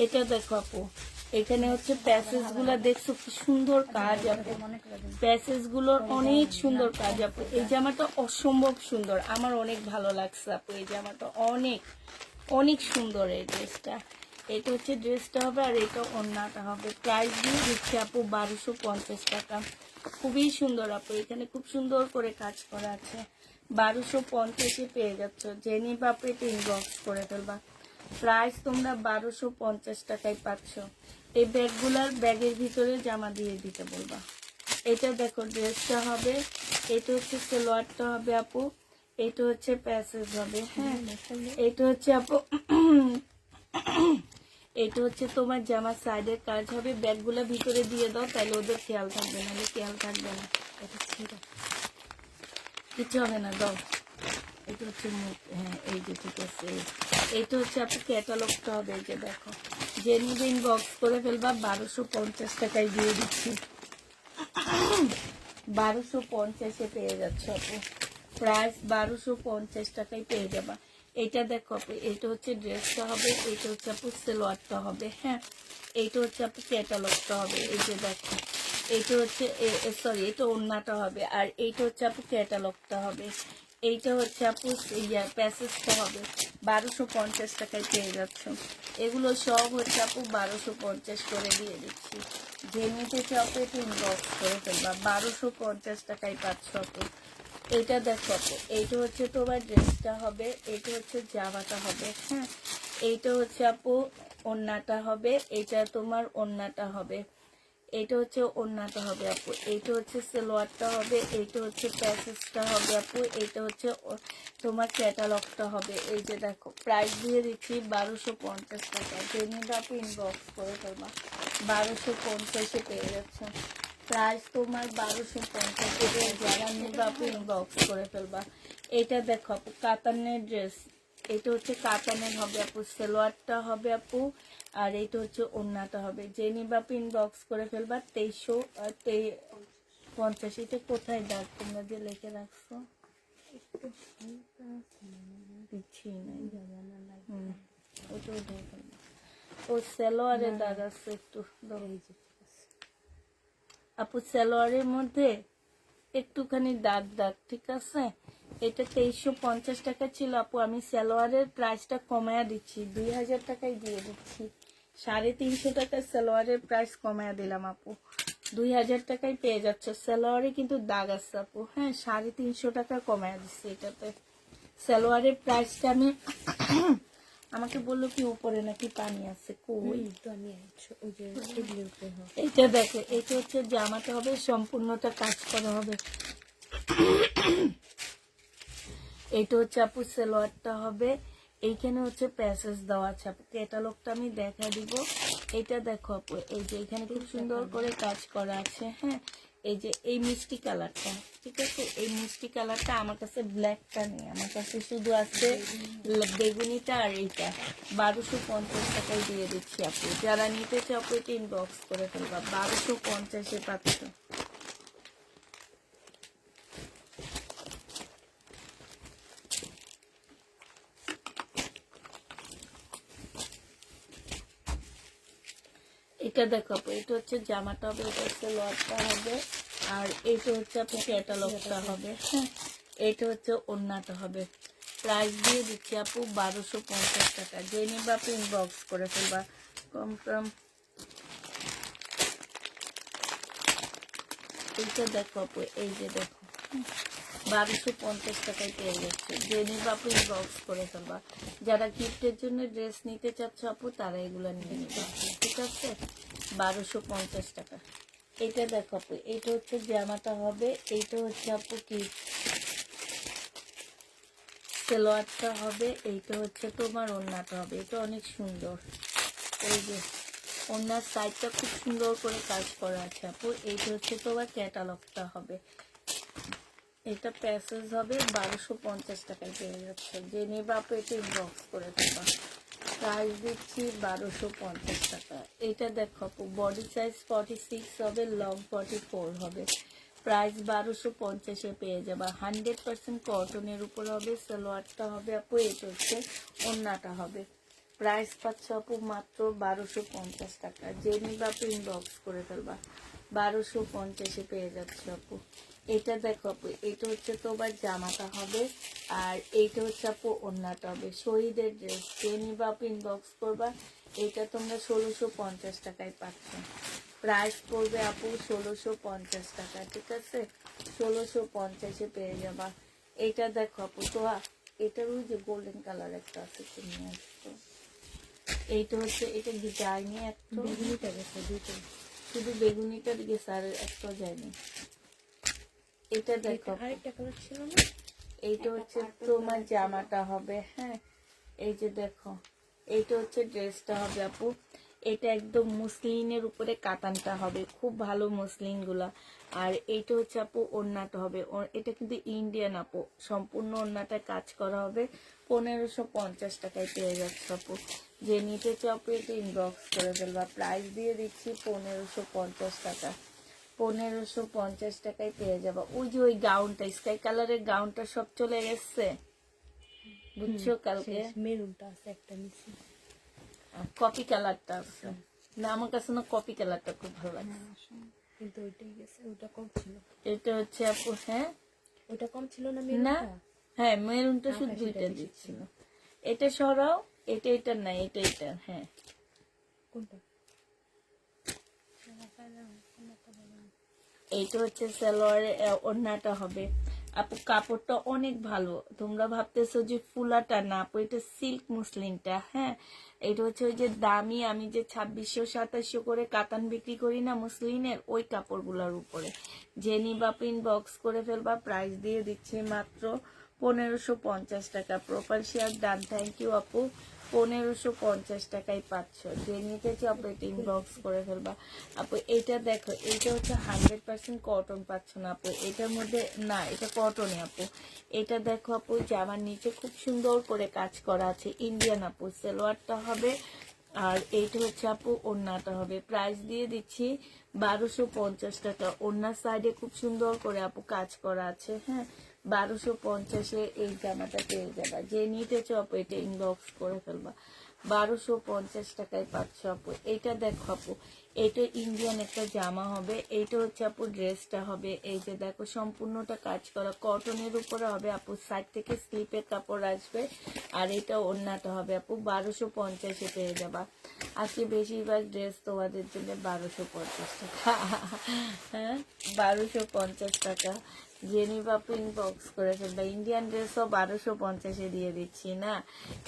A: এটা দেখো আপু, এখানে হচ্ছে প্যাসেজ গুলা দেখছো কি সুন্দর কাজ আপু, প্যাসেজ গুলোর অনেক সুন্দর কাজ আপু। এই জামাটা অসম্ভব সুন্দর, আমার অনেক ভালো লাগছে আপু। এই জামাটা অনেক অনেক সুন্দর এই ড্রেসটা। এটা হচ্ছে ড্রেসটা হবে, আর এটা ওড়নাটা হবে। প্রাইস দিয়ে দিচ্ছে আপু 1250 টাকা। খুবই সুন্দর আপু, এখানে খুব সুন্দর করে কাজ করা আছে। 1250-এ পেয়ে যাচ্ছ, জেনি বাপু এটা ইনবক্স করে ফেলবা। প্রাইস তোমরা 1250 টাকায় পাচ্ছ। এই ব্যাগগুলার ব্যাগের ভিতরে জামা দিয়ে দিতে বলবা। এটা দেখো ড্রেসটা হবে, এটা হচ্ছে সালোয়ারটা হবে আপু, এটা হচ্ছে প্যাসেজ হবে, হ্যাঁ এটা হচ্ছে আপু এটা হচ্ছে তোমার জামার সাইডের কাজ হবে। ব্যাগগুলো ভিতরে দিয়ে দাও, তাহলে ওদের খেয়াল থাকবে, নাহলে খেয়াল থাকবে না। এটা ছিঁড়া কিছু হবে না, দাও। এটা হচ্ছে মুখ, হ্যাঁ এই যে ঠিক আছে। এইটা হচ্ছে আপু ক্যাটালগটা হবে, এই যে দেখো। জেনুইন বক্স করে ফেলবা, 1250 টাকায় দিয়ে দিচ্ছি। 1250-এ পেয়ে যাচ্ছে আপু, প্রাইস 1250 টাকায় পেয়ে যাবা। এইটা দেখো আপু, এইটা হচ্ছে ড্রেসটা হবে, এইটা হচ্ছে আপু সালোয়ারটা হবে, হ্যাঁ এইটা হচ্ছে আপু ক্যাটালগটা হবে। এই যে দেখো, এইটা হচ্ছে সরি এটা ওড়নাটা হবে, আর এইটা হচ্ছে আপু ক্যাটালগটা হবে। এইটা হচ্ছে আপু প্যাসেজটা হবে। 1250 টাকায় পেয়ে যাচ্ছ। এগুলো সব হচ্ছে আপু 1250 করে দিয়ে দিচ্ছি। যে নিতে চাও এটা ইনবক্স করে ফেলবা, 1250 টাকায় পাচ্ছ আপু। এইটা দেখো আপু, এইটা হচ্ছে তোমার ড্রেসটা হবে, এইটা হচ্ছে জামাটা হবে, হ্যাঁ এইটা হচ্ছে আপু ওড়নাটা হবে, এইটা তোমার ওড়নাটা হবে। এইটা হচ্ছে ওড়নাটা হবে আপু, এইটা হচ্ছে সালোয়ারটা হবে, এইটা হচ্ছে প্যাসেজটা হবে আপু, এইটা হচ্ছে তোমার ক্যাটালগটা হবে। এই যে দেখো, প্রাইস দিয়ে দিচ্ছি 1250 টাকা। জেনিটা আপু ইনবক্স করে ফেলবা, 1250-এ পেয়ে যাচ্ছে। প্রাইস তোমার 1250, যারা নিবে আপু ইনবক্স করে ফেলবা। এটা দেখো আপু কাতানের ড্রেস, এটা হচ্ছে কাতানের হবে আপু, সালোয়ারটা হবে আপু, আর এইটা হচ্ছে ওড়নাটা হবে। যে নিবা আপু ইনবক্স করে ফেলবা। 2350। এটা কোথায় দাগ তোমরা যে লিখে রাখছো? পিছিয়ে নাই, ওটা উঠে ফেলবা। ও সালোয়ারের দাগ আছে একটু, আপু সালোয়ারের মধ্যে একটুখানি দাগ দাগ, ঠিক আছে। এটা 2350 টাকা ছিল আপু, আমি সালোয়ারের প্রাইসটা কমায়া দিচ্ছি, 2000 টাকায় দিয়ে দিচ্ছি। 350 টাকা সালোয়ারের প্রাইস কমায়া দিলাম আপু, 2000 টাকায় পেয়ে যাচ্ছ। সালোয়ারে কিন্তু দাগ আছে আপু, হ্যাঁ 350 টাকা কমায়া দিচ্ছি এটাতে। সালোয়ারের প্রাইসটা আমি আমাকে বললো কি উপরে নাকি পানি আছে, কই এইটা দেখো, এটা হচ্ছে জামাটা হবে, সম্পূর্ণটা কাজ করা হবে। এইটা হচ্ছে আপু সালোয়ারটা হবে, এইখানে হচ্ছে প্যাসেজ দেওয়া আছে আপু। ক্যাটালগটা আমি দেখা দিব। এটা দেখো আপু, এই যে এখানে খুব সুন্দর করে কাজ করা আছে, হ্যাঁ এই যে এই মিষ্টি কালারটা, ঠিক আছে, এই মিষ্টি কালারটা আমার কাছে ব্ল্যাকটা নেই, আমার কাছে শুধু আছে বেগুনিটা আর এইটা। 1250 টাকায় দিয়ে দিচ্ছি আপু, যারা নিতে চাও আপু এটা ইনবক্স করে ফেলবা, 1250-এ পাচ্ছ। এটা দেখো আপু, এটা হচ্ছে জামাটা হবে, এটা হচ্ছে লটটা হবে, আর এটা হচ্ছে আপু ক্যাটালগটা হবে, হ্যাঁ, এটা হচ্ছে ওড়নাটা হবে। প্রাইস দিয়ে দিচ্ছি আপু 1250 টাকা, যে নিবা আপু ইনবক্স করে ফেলবা। কম কম এইটা দেখো আপু, এই যে দেখো 1250 টাকায় পেয়ে যাচ্ছে, যে নিবা আপু ইনবক্স করে ফেলবা। যারা গিফটের জন্য ড্রেস নিতে চাচ্ছ আপু তারা এগুলো নিয়ে নিবা, ঠিক আছে, 1250 টাকা। এটা দেখো আপু, এটা হচ্ছে জামাটা হবে, এইটা হচ্ছে আপু কি সালোয়ারটা হবে, এইটা হচ্ছে তোমার ওড়নাটা হবে, এটা অনেক সুন্দর। এই যে ওড়নার সাইডটা খুব সুন্দর করে কাজ করা আছে আপু, এইটা হচ্ছে তোমার ক্যাটালগটা হবে, এটা প্যাসেজ হবে, 1250 টাকায় পেয়ে যাচ্ছে, যে নেবা আপু এটা ইনবক্স করে দেবা। প্রাইস দিচ্ছি 1250 টাকা। এটা দেখো আপু, বডি সাইজ 46 হবে, লং 44 হবে, প্রাইস 1250-এ পেয়ে যাবা। 100% কটনের উপর হবে, সালোয়ারটা হবে আপু, এটা হচ্ছে ওড়নাটা হবে। প্রাইস পাচ্ছ আপু মাত্র 1250 টাকা, যে নিবা আপু ইনবক্স করে ফেলবা, 1250-এ পেয়ে যাচ্ছে আপু। এটা দেখো আপু, এটা হচ্ছে তোমার জামাটা হবে, আর এইটা হচ্ছে আপু ওড়নাটা হবে, শহীদের ড্রেস, যে নিবা আপু ইনবক্স করবা। এটা তোমরা 1650 টাকায় পাচ্ছ, প্রাইস পড়বে আপু 1650 টাকা, ঠিক আছে, 1650-এ পেয়ে যাবা। এইটা দেখো আপু, তো এটার ওই যে গোল্ডেন কালার একটা আছে, তুমি আসতো, এইটা হচ্ছে, এটা কি যায়নি একটু,
B: বেগুনিটা গেছে দুটো।
A: শুধু বেগুনিটা গেছে আর একটা যায়নি। এটা দেখো আপু,
B: আরেকটা কালার ছিল না?
A: এইটা হচ্ছে তোমার জামাটা হবে, হ্যাঁ, এই যে দেখো, এইটা হচ্ছে ড্রেসটা হবে আপু, এটা একদম মুসলিনের উপরে কাতানটা হবে, খুব ভালো মুসলিন গুলা। আর এইটা হচ্ছে আপু ওড়নাটা হবে, এটা কিন্তু ইন্ডিয়ান আপু, সম্পূর্ণ ওড়নাটা কাজ করা হবে, 1550 টাকায় পেয়ে যাচ্ছে আপু, যে নিতে চাও আপু এটা ইনবক্স করে ফেলবা। প্রাইস দিয়ে দিচ্ছি 1550 টাকা, 1550 টাকায় পেয়ে যাবা। ওই যে ওই গাউনটা, স্কাই কালারের গাউনটা সব চলে গেছে, বুঝছো, কালকে
B: মেরুনটা আছে একটা নিচে।
A: কপি কালারটা আছে না, আমার কাছে না কপি কালারটা খুব ভালো লাগে।
B: কিন্তু ওইটাই গেছে, ওইটা কম ছিল।
A: এটা হচ্ছে আপু, হ্যাঁ,
B: ওইটা কম ছিল না
A: না,
B: মেরুনটা?
A: হ্যাঁ মেরুনটা শুধু
B: আকাশিটা
A: দুইটা
B: বেশি
A: দিচ্ছিল, এটা সরাও, এটা এটা না, এটা এটা, হ্যাঁ,
B: কোনটা?
A: এইটা হচ্ছে সালোয়ারের ওড়নাটা হবে আপু, কাপড়টা অনেক ভালো, তোমরা ভাবতেছো যে ফুলাটা না আপু, এটা সিল্ক মুসলিনটা, হ্যাঁ, এটা হচ্ছে ওই যে দামি, আমি যে 2600-2700 করে কাতান বিক্রি করি না মুসলিনের, ওই কাপড়গুলোর উপরে, যে নিবা ইনবক্স করে ফেলবা। প্রাইস দিয়ে দিচ্ছি মাত্র 1550 টাকা, proper share done, thank you আপু, 1550 টাকায় পাচ্ছ, যে নিতে চাও আপু এটা ইনবক্স করে ফেলবা। আপু এটা দেখো, এটা হচ্ছে 100% কটন পাচ্ছ না আপু, এটার মধ্যে না, এটা কটনে আপু। এটা দেখো আপু, জামার নিচে খুব সুন্দর করে কাজ করা আছে, ইন্ডিয়ান আপু, সালোয়ারটা হবে, আর এইটা হচ্ছে আপু ওড়নাটা হবে। প্রাইস দিয়ে দিচ্ছি 1250 টাকা, ওড়নার সাইডে খুব সুন্দর করে আপু কাজ করা আছে, হ্যাঁ, 1250-এ এই জামাটা পেয়ে যাবা, যে নিতে চাও আপু এটা ইনবক্স করে ফেলবা, 1250 টাকায় পাচ্ছ আপু। এইটা দেখো আপু, এটা ইন্ডিয়ান একটা জামা হবে, এইটা হচ্ছে আপু ড্রেসটা হবে, এই যে দেখো সম্পূর্ণটা কাজ করা কটনের উপরে হবে আপু, সাইড থেকে স্লিপের কাপড় আসবে, আর এটা ওড়নাটা হবে আপু, 1250-এ পেয়ে যাবা। আজকে বেশিরভাগ ড্রেস তোমাদের জন্য 1250 টাকা, হ্যাঁ, 1250 টাকা, জেনি বাপু ইনবক্স করে ফেলবা। ইন্ডিয়ান ড্রেসও 1250-এ দিয়ে দিচ্ছি না।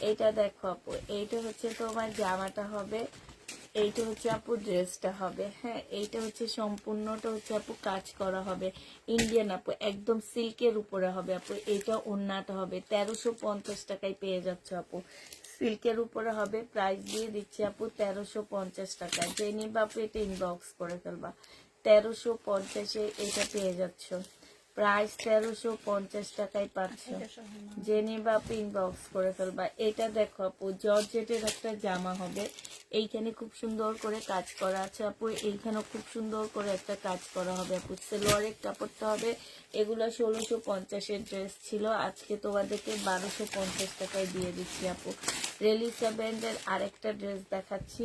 A: এইটা দেখো আপু, এইটা হচ্ছে তোমার জামাটা হবে, এইটা হচ্ছে আপু ড্রেসটা হবে, হ্যাঁ, এইটা হচ্ছে সম্পূর্ণটা হচ্ছে আপু কাজ করা হবে, ইন্ডিয়ান আপু, একদম সিল্কের উপরে হবে আপু, এইটা ওড়নাটা হবে, 1350 টাকায় পেয়ে যাচ্ছে আপু, সিল্কের উপরে হবে। প্রাইস দিয়ে দিচ্ছি আপু 1350 টাকা, যে নিবা আপু এটা ইনবক্স করে ফেলবা, 1350-এ এটা পেয়ে যাচ্ছ, প্রাইস 1350 টাকায় পাচ্ছ।
B: এটা সহ না।
A: যে নিবা ইনবক্স করে ফেলবা। এটা দেখো আপু, জর্জেটের একটা জামা হবে, এইখানে খুব সুন্দর করে কাজ করা আছে আপু, এইখানেও খুব সুন্দর করে একটা কাজ করা হবে আপু। সেলোয়ারের কাপড়টা হবে, এগুলো 1650-এর ড্রেস ছিল, আজকে তোমাদেরকে 1250 টাকায় দিয়ে দিচ্ছি আপু। রেলিসা ব্র্যান্ডের আরেকটা ড্রেস দেখাচ্ছি,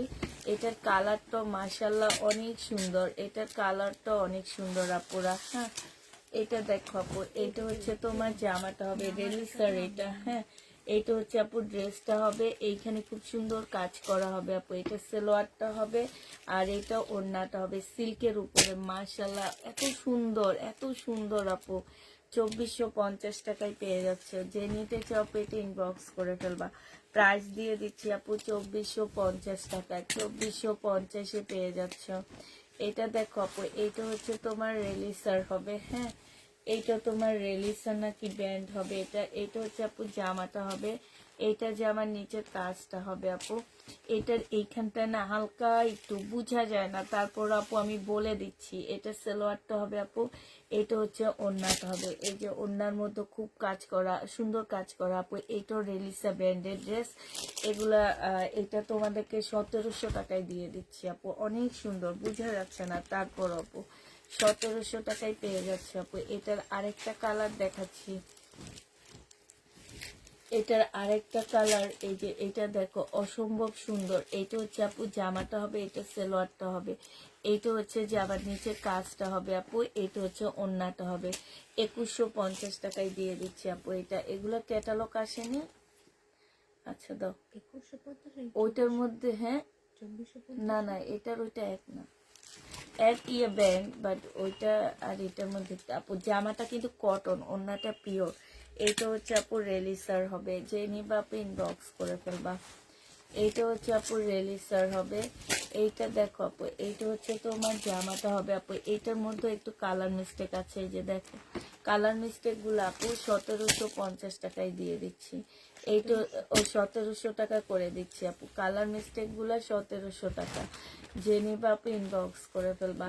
A: এটার কালারটা মাশাল্লাহ অনেক সুন্দর, এটার কালারটা অনেক সুন্দর আপুরা। হ্যাঁ, এটা দেখো আপু, এটা হচ্ছে তোমার জামাটা হবে রেলিসার, এটা হ্যাঁ, এইটা হচ্ছে আপু ড্রেসটা হবে, এইখানে খুব সুন্দর কাজ করা হবে আপু। এটা সালোয়ারটা হবে আর এটা ওড়নাটা হবে সিল্কের উপরে, মাশাল্লাহ এত সুন্দর, এত সুন্দর আপু। 2450 টাকায় পেয়ে যাচ্ছে, যে নিতে চাও পেটে ইনবক্স করে ফেলবা। প্রাইস দিয়ে দিচ্ছি আপু 2450 টাকায়, 2450-এ পেয়ে যাচ্ছ। এটা দেখো আপু, এইটা হচ্ছে তোমার রেলিসার হবে, হ্যাঁ, এইটা তোমার রেলিসা নাকি ব্যান্ড হবে, এটা হচ্ছে আপু জামাটা হবে, এইটা জামার নিচের কাজটা হবে আপু। এটার এইখানটা না হালকা একটু বোঝা যায় না, তারপর আপু আমি বলে দিচ্ছি, এটা সালোয়ারটা হবে আপু, এটা হচ্ছে ওড়নাটা হবে, এই যে ওড়নার মধ্যে খুব কাজ করা, সুন্দর কাজ করা আপু। এইটাও রেলিসা ব্র্যান্ডের ড্রেস, এগুলা এটা তোমাদেরকে 1700 টাকায় দিয়ে দিচ্ছি আপু, অনেক সুন্দর, বোঝা যাচ্ছে না তারপর আপু 1700 টাকায় পেয়ে যাচ্ছে আপু। এটার আরেকটা কালার দেখাচ্ছি, এটার আরেকটা কালার, এই যে এটা দেখো অসম্ভব সুন্দর। এইটা হচ্ছে আপু জামাটা হবে, এটা সালোয়ারটা হবে, এইটা হচ্ছে জামার নিচে কাজটা হবে আপু, এইটা হচ্ছে ওড়নাটা হবে। 2150 টাকায় দিয়ে দিচ্ছি আপু এটা। এগুলো ক্যাটালগ আসেনি, আচ্ছা দাও।
B: 2150
A: ওইটার মধ্যে হ্যাঁ,
B: 2450
A: না না এটার ওইটা এক না, এক ইয়ে ব্যান্ড, বাট ওইটা আর এটার মধ্যে আপু জামাটা কিন্তু কটন, ওড়নাটা পিওর। এইটা হচ্ছে আপু রেলিসার হবে, যে নিবা আপু ইনবক্স করে ফেলবা। এইটা হচ্ছে আপু রেলিসার হবে, এইটা দেখো আপু, এইটা হচ্ছে তোমার জামাটা হবে আপু। এইটার মধ্যে একটু কালার মিস্টেক আছে, এই যে দেখো কালার মিস্টেক গুলো আপু 1750 টাকায় দিয়ে দিচ্ছি। এইটা ও 1700 টাকা করে দিচ্ছি আপু, কালার মিস্টেক গুলা 1700 টাকা, যে নিবা আপু ইনবক্স করে ফেলবা।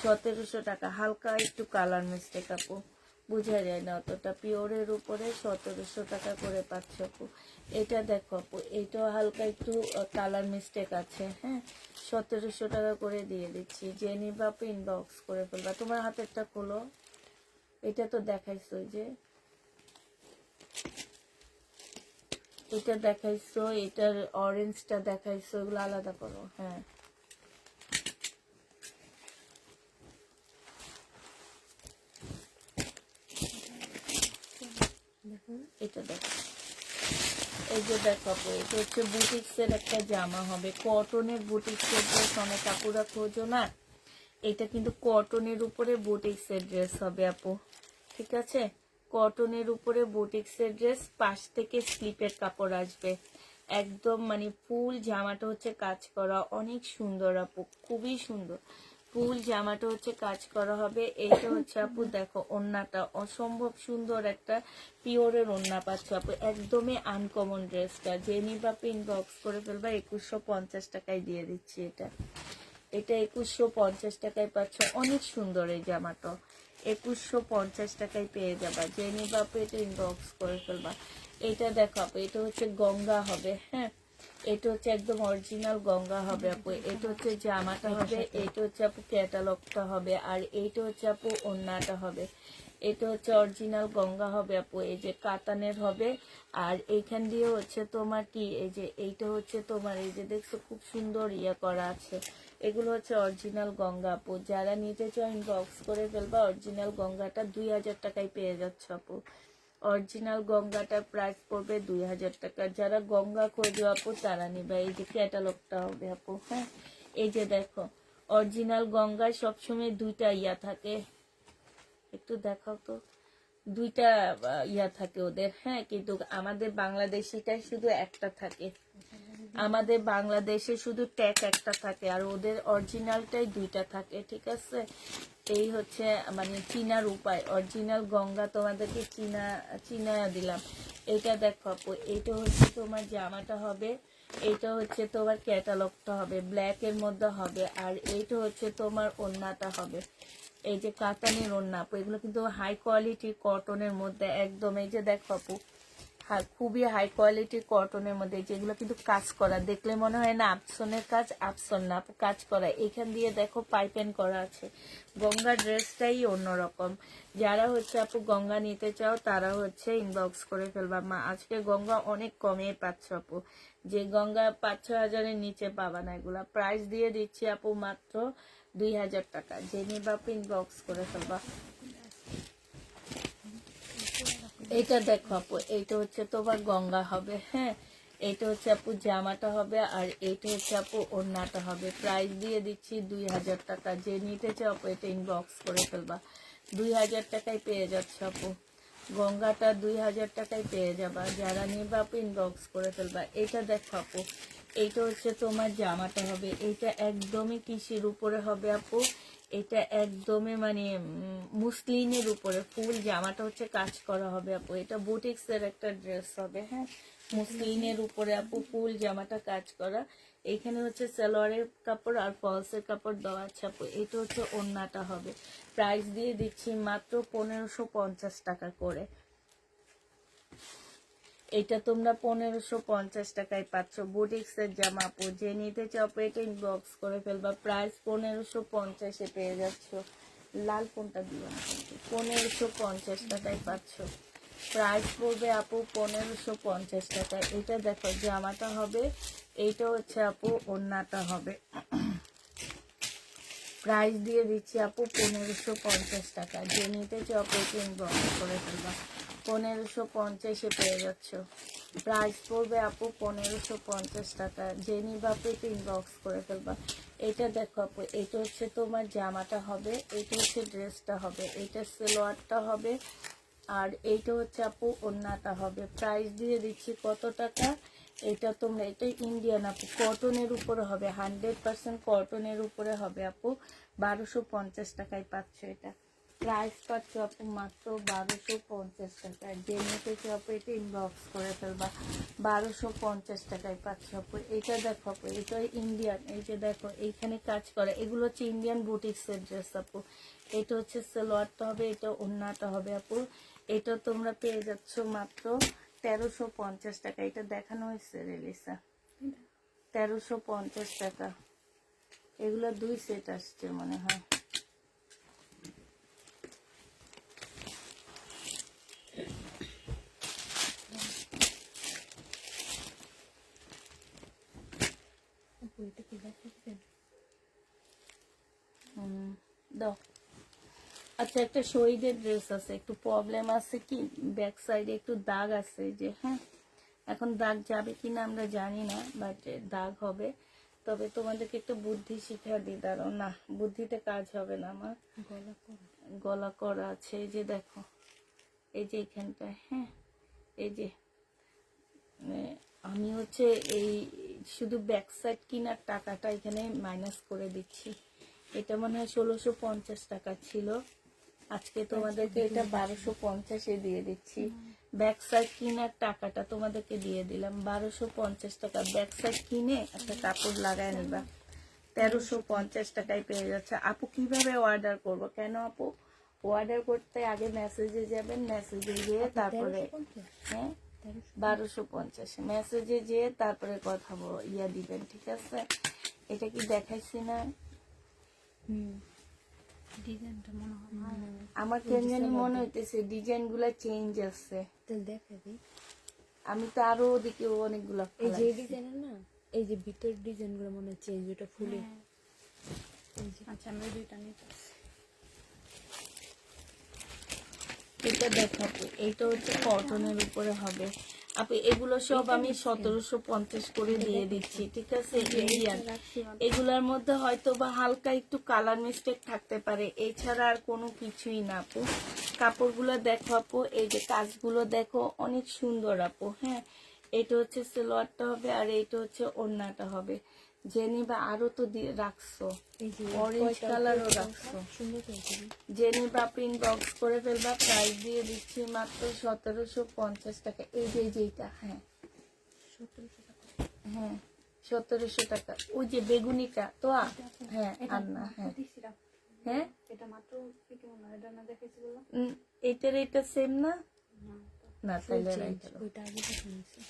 A: 1700 টাকা, হালকা একটু কালার মিস্টেক আপু, বোঝা যায় না অতটা, পিওরের উপরে 1700 টাকা করে পাচ্ছ আপু। এটা দেখো আপু, এইটাও হালকা একটু কালার মিস্টেক আছে, হ্যাঁ, 1700 টাকা করে দিয়ে দিচ্ছি, যে নিবা আপু ইনবক্স করে ফেলবা। তোমার হাতেরটা খোলো, এটা তো দেখাইছো, যে এটা দেখাইছো, এটার অরেঞ্জটা দেখাইছো, এগুলো আলাদা করো, হ্যাঁ।
B: দেখুন।
A: এটা দেখো, এই যে দেখো আপু, এটা হচ্ছে বুটিক্সের একটা জামা হবে, কটনের বুটিক্সের ড্রেস, অনেক আপুরা খোঁজো না, এটা কিন্তু কটনের উপরে বুটিক্সের ড্রেস হবে আপু, ঠিক আছে, কটনের উপরে বুটিক্সের ড্রেস, পাশ থেকে স্লিপের কাপড় আসবে, একদম মানে ফুল জামাটা হচ্ছে কাজ করা, অনেক সুন্দর আপু, খুবই সুন্দর, ফুল জামাটা হচ্ছে কাজ করা হবে। এইটা হচ্ছে আপু দেখো ওড়নাটা, অসম্ভব সুন্দর একটা পিওরের ওড়না পাচ্ছ আপু, একদমই আনকমন ড্রেসটা, যে নিবা ইনবক্স করে ফেলবা। 2150 টাকায় দিয়ে দিচ্ছি এটা, এটা 2150 টাকায় পাচ্ছ, অনেক সুন্দর এই জামাটা, 2150 টাকায় পেয়ে যাবা, যে নিবা আপু এটা ইনবক্স করে ফেলবা। এটা দেখো আপু, এটা হচ্ছে গঙ্গা হবে, হ্যাঁ, এটা হচ্ছে একদম অরিজিনাল গঙ্গা হবে আপু। এটা হচ্ছে জামাটা হবে, এটা হচ্ছে আপু ক্যাটালগটা হবে, আর এইটা হচ্ছে আপু ওড়নাটা হবে। এটা হচ্ছে অরিজিনাল গঙ্গা হবে আপু, এই যে কাতানের হবে, আর এইখান দিয়ে হচ্ছে তোমার কি, এই যে এইটা হচ্ছে তোমার, এই যে দেখছো খুব সুন্দর ইয়া করা আছে, এগুলো হচ্ছে অরিজিনাল গঙ্গা আপু। যারা নিতে চাও ইনবক্স করে ফেলবা, অরিজিনাল গঙ্গাটা 2000 টাকায় পেয়ে যাচ্ছে আপু। অরিজিনাল গঙ্গাটার প্রাইস পড়বে 2000 টাকা। যারা গঙ্গা খোঁজো আপু তারা নিবা। এই যে ক্যাটালগটা হবে আপু, হ্যাঁ, এই যে দেখো অরিজিনাল গঙ্গায় সবসময় দুইটা ইয়া থাকে, একটু দেখাও তো, দুইটা ইয়া থাকে ওদের, হ্যাঁ, কিন্তু আমাদের বাংলাদেশিটাই শুধু একটা থাকে, আমাদের বাংলাদেশে শুধু ট্যাগ একটা থাকে, আর ওদের অরিজিনালটাই দুইটা থাকে, ঠিক আছে। এই হচ্ছে মানে চিনার উপায়, অরিজিনাল গঙ্গা তোমাদেরকে চিনা দিলাম। এটা দেখো আপু, এইটা হচ্ছে তোমার জামাটা হবে, এইটা হচ্ছে তোমার ক্যাটালগটা হবে, ব্ল্যাক এর মধ্যে হবে, আর এইটা হচ্ছে তোমার ওড়নাটা হবে। এই যে কাতানের ওড়না আপু, এগুলো কিন্তু হাই কোয়ালিটি কটনের মধ্যে একদম। এই যে দেখো আপু, হ্যাঁ খুবই হাই কোয়ালিটি কটনের মধ্যে, যেগুলো কিন্তু কাজ করা, দেখলে মনে হয় না আপসনের কাজ, আপসন না আপু, কাজ করা। এখান দিয়ে দেখো পাইপেন করা আছে। গঙ্গা ড্রেসটাই অন্যরকম। যারা হচ্ছে আপু গঙ্গা নিতে চাও তারা হচ্ছে ইনবক্স করে ফেলবা। মা আজকে গঙ্গা অনেক কমে পাচ্ছ আপু, যে গঙ্গা 5-6 হাজারের নিচে পাবা না। এগুলা প্রাইস দিয়ে দিচ্ছি আপু মাত্র 2000 টাকা। যে নিবা আপু ইনবক্স করে ফেলবা। এইটা দেখো আপু, এইটা হচ্ছে তোমার গঙ্গা হবে, হ্যাঁ এইটা হচ্ছে আপু জামাটা হবে, আর এইটা হচ্ছে আপু ওড়নাটা হবে। প্রাইস দিয়ে দিচ্ছি 2000 টাকা। যে নিতে চাও আপু এটা ইনবক্স করে ফেলবা। 2000 টাকায় পেয়ে যাচ্ছে আপু গঙ্গাটা, 2000 টাকায় পেয়ে যাবা। যারা নিবা আপু ইনবক্স করে ফেলবা। এইটা দেখো আপু, এইটা হচ্ছে তোমার জামাটা হবে, এইটা একদমই কৃষির উপরে হবে আপু। এটা একদমই মানে মুসলিনের উপরে ফুল জামাটা হচ্ছে কাজ করা হবে আপু। এটা বুটিক্স এর একটা ড্রেস হবে, হ্যাঁ মুসলিনের উপরে আপু ফুল জামাটা কাজ করা। এইখানে হচ্ছে সালোয়ারের কাপড় আর ফলসের কাপড় দেওয়া আছে আপু। এটা হচ্ছে ওড়নাটা হবে। প্রাইস দিয়ে দিচ্ছি মাত্র 1550 টাকা করে। এটা তোমরা 1550 টাকায় পাচ্ছ। বুটিক্সের জামা আপু, যে নিতে চাও এটা ইনবক্স করে ফেলবা। প্রাইস 1550-এ পেয়ে যাচ্ছ। লাল কোনটা দিও না, 1550 টাকায় পাচ্ছ। প্রাইস পড়বে আপু 1550 টাকা। এটা দেখো জামাটা হবে, এইটা হচ্ছে আপু ওড়নাটা হবে। প্রাইস দিয়ে দিচ্ছি আপু 1550 টাকা। যে নিতে চাও এটা ইনবক্স করে ফেলবা। 1550-এ পেয়ে যাচ্ছ। প্রাইস পড়বে আপু 1550 টাকা। যে নিবা আপু এটা ইনবক্স করে ফেলবা। এটা দেখো আপু, এটা হচ্ছে তোমার জামাটা হবে, এটা হচ্ছে ড্রেসটা হবে, এটা সালোয়ারটা হবে, আর এইটা হচ্ছে আপু ওড়নাটা হবে। প্রাইস দিয়ে দিচ্ছি কত টাকা? এটা তোমরা, এটা ইন্ডিয়ান আপু, কটনের উপরে হবে, 100% কটনের উপরে হবে আপু। 1250 টাকায় পাচ্ছ এটা। প্রাইস পাচ্ছ আপু মাত্র 1250 টাকা। যে নিতে চাও আপু এটা ইনবক্স করে ফেলবা। 1250 টাকায় পাচ্ছ আপু। এটা দেখো আপু, এটা ইন্ডিয়ান। এই যে দেখো এইখানে কাজ করে, এগুলো হচ্ছে ইন্ডিয়ান বুটিক্সের ড্রেস আপু। এটা হচ্ছে সালোয়ারটা হবে, এটা ওড়নাটা হবে আপু। এটা তোমরা পেয়ে যাচ্ছ মাত্র 1350 টাকা। এটা দেখানো হয়েছে রিলিসা, 1350 টাকা। এগুলো 2 সেট আসছে মনে হয়।
B: বইটা কি দেখাচ্ছেন?
A: দাও। আচ্ছা, একটা শহীদের ড্রেস আছে, একটু প্রবলেম আছে কি ব্যাক সাইডে একটু দাগ আছে যে, হ্যাঁ এখন দাগ যাবে কিনা আমরা জানি না, বাট দাগ হবে। তবে তোমাদেরকে একটু বুদ্ধি শিক্ষা দিই, দাঁড়াও না, বুদ্ধিতে কাজ হবে না আমার।
B: গলা করা।
A: গলা করা আছে, এই যে দেখো, এই যে এখানটায়, হ্যাঁ এই যে আমি হচ্ছে এই শুধু ব্যাক সাইড কিনার টাকাটা এখানে মাইনাস করে দিচ্ছি। এটা মনে হয় 1650 টাকা ছিল, আজকে তোমাদেরকে এটা 1250-এ দিয়ে দিচ্ছি। ব্যাক সাইড কিনার টাকাটা তোমাদেরকে দিয়ে দিলাম 1250 টাকা। ব্যাক সাইড কিনে একটা কাপড় লাগায় নিবা, 1350 টাকায় পেয়ে যাচ্ছে আপু। কিভাবে অর্ডার করব? কেন আপু, অর্ডার করতে আগে মেসেজে যাবেন, মেসেজে গিয়ে তারপরে, হ্যাঁ 1250 মেসেজে যেয়ে তারপরে কথা ইয়া দিবেন, ঠিক আছে? এটা কি দেখাইছি না?
B: ডিজাইনটা মনে হয়
A: আমার কেন জানি মনে হইতেছে ডিজাইন গুলা চেঞ্জ আছে।
B: তাহলে দেখা দিই।
A: আমি তো আরো ওদিকে অনেকগুলা
B: এই যে ডিজাইনের না, এই যে ভিতরের ডিজাইন গুলো মনে হয় চেঞ্জ, ওটা ফুলে। আচ্ছা আমরা দুইটা নিতে।
A: এটা দেখাবো, এইটা হচ্ছে কটনের উপরে হবে আপু। এগুলো সব আমি 1750 করে দিয়ে দিচ্ছি, ঠিক আছে? ইন্ডিয়ান। এগুলার মধ্যে হয়তো বা হালকা একটু কালার মিস্টেক থাকতে পারে, এছাড়া আর কোনো কিছুই না আপু। কাপড়গুলো দেখো আপু, এই যে কাজগুলো দেখো, অনেক সুন্দর আপু, হ্যাঁ। এটা হচ্ছে সালোয়ারটা হবে, আর এইটা হচ্ছে ওড়নাটা হবে। যে নিবা আরো তো রাখছো,
B: এই যে
A: অরেঞ্জ কালারও রাখছো।
B: সুন্দর করে
A: যে নিবা ইনবক্স করে ফেলবা, প্রাইস দিয়ে দিচ্ছি মাত্র 1750 টাকা। এই যে এইটা, হ্যাঁ
B: 1700 টাকা।
A: হ্যাঁ 1700 টাকা। ওই যে বেগুনিটা তো হ্যাঁ আর না, হ্যাঁ হ্যাঁ
B: এটা মাত্র কি মনে হয়, এটা না দেখাইছি বললাম।
A: এইটার এটা সেম না, না তাহলে
B: ওইটা আগে দেখাইছি।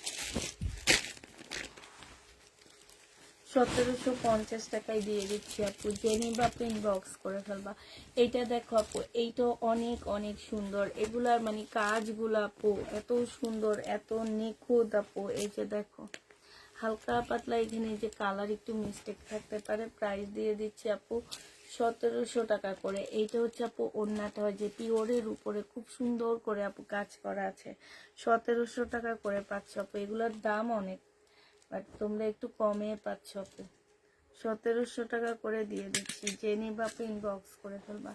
A: 1750 টাকায় দিয়ে দিচ্ছি আপু। জেনি বা ইনবক্স করে ফেলবা। এইটা দেখো আপু, এইটা অনেক অনেক সুন্দর। এগুলার মানে কাজগুলো আপু এত সুন্দর, এত নিখুঁত আপু। এই যে দেখো হালকা পাতলা, এখানে যে কালার একটু মিস্টেক থাকতে পারে। প্রাইস দিয়ে দিচ্ছি আপু 1700 টাকা করে। এইটা হচ্ছে আপু ওড়নাটা হয় যে পিওরের উপরে খুব সুন্দর করে আপু কাজ করা আছে। 1700 টাকা করে পাচ্ছ আপু। এগুলোর দাম অনেক, বাট তোমরা একটু কমে পাচ্ছ আপু। 1700 টাকা করে দিয়ে দিচ্ছি। জেনি বা ইনবক্স করে ফেলবা।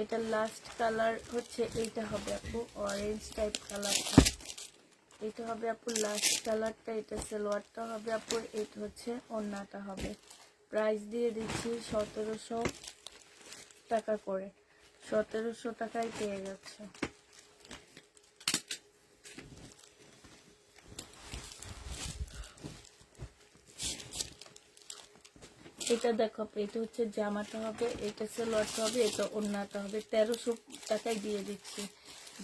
A: এটা লাস্ট কালার হচ্ছে এইটা হবে আপু, অরেঞ্জ টাইপ কালারটা। এটা হবে আপু লাস্ট কালারটা। এটা সালোয়ারটা হবে আপু, এটা হচ্ছে ওড়নাটা হবে। প্রাইস দিয়ে দিচ্ছি 1700 টাকা করে। 1700 টাকায় পেয়ে যাচ্ছে। এটা দেখো, এটা হচ্ছে জামাটা হবে, এটা সালোয়ারটা হবে, এটা ওড়নাটা হবে। 1300 টাকায় দিয়ে দিচ্ছি।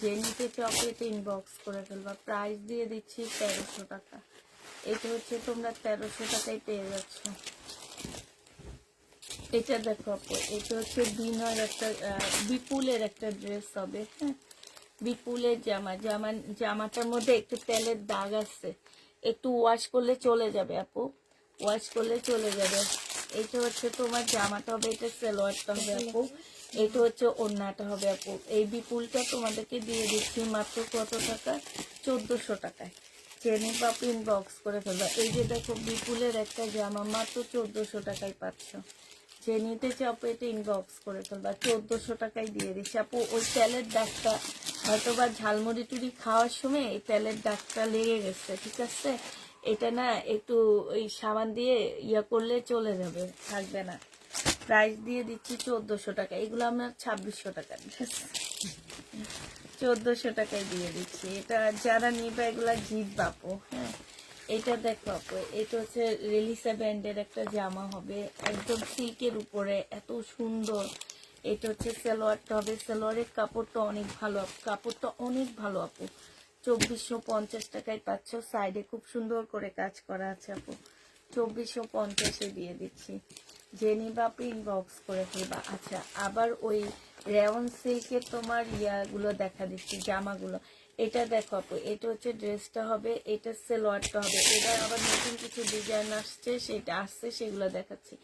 A: যে নিতে চাও এটা ইনবক্স করে ফেলবা। প্রাইস দিয়ে দিচ্ছি 1300 টাকা। এটা হচ্ছে তোমরা 1300 টাকায় পেয়ে যাচ্ছ। এটা দেখো আপু, এটা হচ্ছে বিনয়ের একটা বিপুলের একটা ড্রেস হবে, হ্যাঁ বিপুলের জামাটার মধ্যে একটু তেলের দাগ আছে, একটু ওয়াশ করলে চলে যাবে আপু, ওয়াশ করলে চলে যাবে। এটা হচ্ছে তোমার জামাটা হবে, এটা সালোয়ারটা হবে আপু, এটা হচ্ছে ওড়নাটা হবে আপু। এই বিপুলটা তোমাদেরকে দিয়ে দিচ্ছি মাত্র কত টাকা, 1400 টাকায়। চেনি পাপ ইনবক্স করে ফেলবা। এই যে দেখো বিপুলের একটা জামা মাত্র 1400 টাকায় পাচ্ছ। যে নিতে চাও আপু এটা ইনবক্স করে ফেলবা। 1400 টাকায় দিয়ে দিচ্ছি আপু। ওই তেলের দাগটা হয়তো বা ঝালমুড়ি টুড়ি খাওয়ার সময় এই তেলের দাগটা লেগে গেছে, ঠিক আছে? এটা না একটু ওই সাবান দিয়ে ইয়া করলে চলে যাবে, থাকবে না। প্রাইস দিয়ে দিচ্ছি 1400 টাকা। এগুলো আমরা 2600 টাকা, ঠিক আছে? 1400 টাকায় দিয়ে দিচ্ছি। এটা যারা নিবে এগুলা জিত বাপু, হ্যাঁ। এটা দেখো আপু, এটা হচ্ছে রেলিসা ব্যান্ডের একটা জামা হবে, একদম সিল্কের উপরে, এত সুন্দর। এটা হচ্ছে সালোয়ারটা হবে, সালোয়ারের কাপড়টা অনেক ভালো আপু, কাপড়টা অনেক ভালো আপু। 2450 টাকায় পাচ্ছ। সাইডে খুব সুন্দর করে কাজ করা আছে আপু। 2450-এ দিয়ে দিচ্ছি। জেনি বাপি ইনবক্স করে ফেলবা। আচ্ছা, আবার ওই রেওন সিল্কের তোমার ইয়াগুলো দেখা দিচ্ছি, জামাগুলো। এটা দেখো আপু, এটা হচ্ছে ড্রেসটা হবে, এটা সালোয়ারটা হবে। এটা আবার নতুন কিছু ডিজাইন আসছে, সেটা আসছে, সেগুলো দেখাচ্ছি।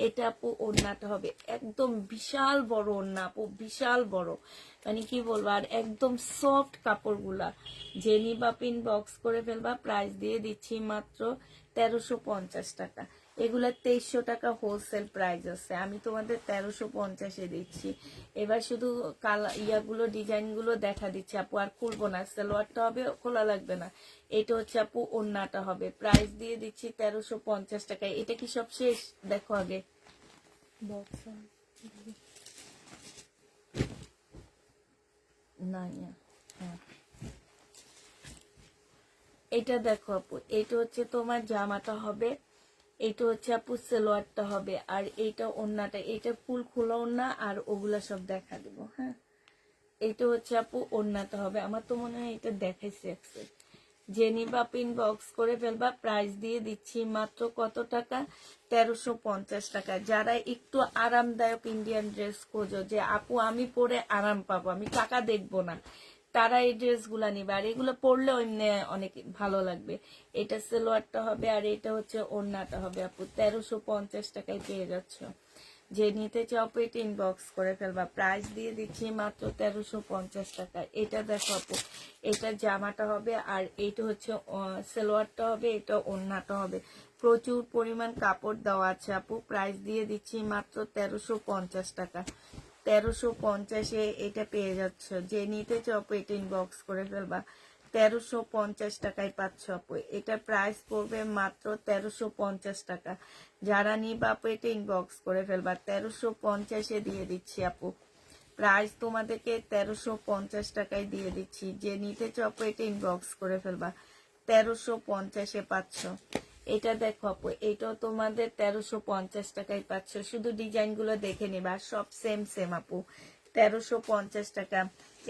A: এটা আপু ওড়নাটা হবে, একদম বিশাল বড় ওড়না আপু, বিশাল বড়, মানে কি বলবো, আর একদম সফট কাপড়গুলা। জেনি বাপি ইনবক্স করে ফেলবা। প্রাইস দিয়ে দিচ্ছি মাত্র 1350 টাকা। এগুলা 2300 টাকা হোলসেল প্রাইস আছে, আমি তোমাদের 1350-এ দিচ্ছি। এবার শুধু ইয়াগুলো ডিজাইনগুলো দেখা দিচ্ছি আপু, আর খুলবো না। সালোয়ারটা হবে, খোলা লাগবে না। এটা হচ্ছে আপু ওড়নাটা হবে। প্রাইস দিয়ে দিচ্ছি 1350 টাকায়। এটা কি সব শেষ? দেখো আগে
B: বক্স
A: না, হ্যাঁ এটা দেখো আপু, এটা হচ্ছে তোমার জামাটা হবে, এটা হচ্ছে আপু সালোয়ারটা হবে, আর এইটা ওড়নাটা, এটা ফুল খোলা ওড়না, আর ওগুলা সব দেখা দেবো, হ্যাঁ। এটা হচ্ছে আপু ওড়নাটা হবে। আমার তো মনে হয় এটা দেখাইছি একসেপ্ট। জেনি বা ইনবক্স করে ফেলবা। প্রাইস দিয়ে দিচ্ছি মাত্র কত টাকা, 1350 টাকা। যারা একটু আরামদায়ক ইন্ডিয়ান ড্রেস খোঁজো, যে আপু আমি পরে আরাম পাবো, আমি টাকা দেখবো না, তারা এই ড্রেসগুলা নিবে, আর এগুলো পরলে এমনি অনেক ভালো লাগবে। এটা সালোয়ারটা হবে, আর এটা হচ্ছে ওড়নাটা হবে আপু। 1350 টাকায় পেয়ে যাচ্ছ। যে নিতে চাও পেট ইনবক্স করে ফেলবা। প্রাইস দিয়ে দিচ্ছি মাত্র 1350 টাকা। এটা দেখো আপু, এটা জামাটা হবে, আর এইটা হচ্ছে সালোয়ারটা হবে, এটা ওড়নাটা হবে। প্রচুর পরিমাণ কাপড় দেওয়া আছে আপু। প্রাইস দিয়ে দিচ্ছি মাত্র 1350 টাকা। 1350-এ এটা পেয়ে যাচ্ছ। যে নিতে চাও পেট ইনবক্স করে ফেলবা। 1350 টাকায় পাচ্ছ আপু। এটা প্রাইস পড়বে মাত্র 1350 টাকা। যারা নিবা আপু এটা ইনবক্স করে ফেলবা, 1350-এ দিয়ে দিচ্ছি আপু। প্রাইস তোমাদেরকে 1350 টাকায় দিয়ে দিচ্ছি। যে নিতে চাও আপু এটা ইনবক্স করে ফেলবা, 1350-এ পাচ্ছ। এটা দেখো আপু, এটাও তোমাদের 1350 টাকায় পাচ্ছ। শুধু ডিজাইনগুলো দেখে নিবা, সব সেম সেম আপু। 1350 টাকা।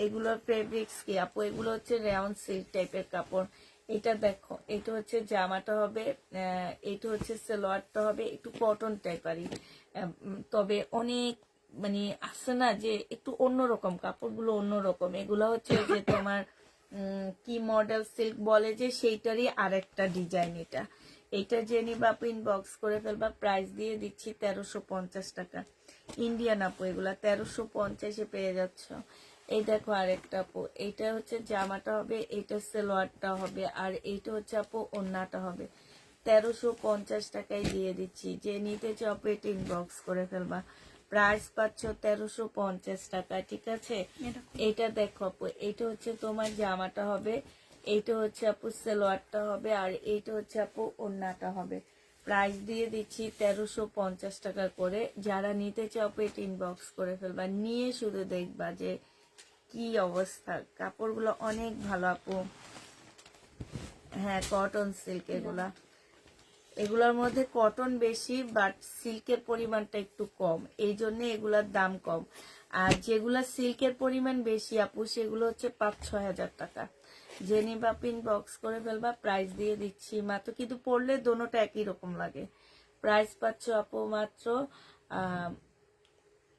A: এগুলোর ফেব্রিক্স কি আপু? এগুলো হচ্ছে রেয়ন সিল্ক টাইপের কাপড়। এটা দেখো, এটা হচ্ছে জামাটা হবে, এটা হচ্ছে সালোয়ারটা হবে একটু কটন টাইপারই, তবে অনেক মানে আছে না যে একটু অন্যরকম, কাপড়গুলো অন্যরকম। এগুলো হচ্ছে যে তোমার কি মডেল সিল্ক বলে যে সেইটারই আরেকটা ডিজাইন। এটা যে নিবা আপু ইনবক্স করে ফেলবা। প্রাইস দিয়ে দিচ্ছি 1350 টাকা। ইন্ডিয়ান আপু, এগুলা 1350-এ পেয়ে যাচ্ছ। এই দেখো আরেকটা আপু, এইটা হচ্ছে জামাটা হবে, এইটা সালোয়ারটা হবে, আর এইটা হচ্ছে আপু ওড়নাটা হবে। 1350 টাকায় দিয়ে দিচ্ছি। যে নিতে চাও আপু এটা ইনবক্স করে ফেলবা। প্রাইস পাচ্ছ 1350 টাকা, ঠিক আছে। এটা দেখো আপু, এইটা হচ্ছে তোমার জামাটা হবে, এইটা হচ্ছে আপু সালোয়ারটা হবে, আর এইটা হচ্ছে আপু ওড়নাটা হবে। প্রাইস দিয়ে দিচ্ছি 1350 টাকা করে। যারা নিতে চাও আপু এটা ইনবক্স করে ফেলবা। নিয়ে শুধু দেখবা যে কি অবস্থা, কাপড়গুলো অনেক ভালো আপু। হ্যাঁ, কটন সিল্ক এগুলা। এগুলোর মধ্যে কটন বেশি, বাট সিল্কের পরিমাণটা একটু কম, এই জন্য এগুলার দাম কম। আর যেগুলা সিল্কের পরিমাণ বেশি আপু, সেগুলো হচ্ছে 5-6 হাজার টাকা। যে নিবা পিন বক্স করে ফেলবা। প্রাইস দিয়ে দিচ্ছি মাত্র, কিন্তু পরলে দোনোটা একই রকম লাগে। প্রাইস পাচ্ছ আপু মাত্র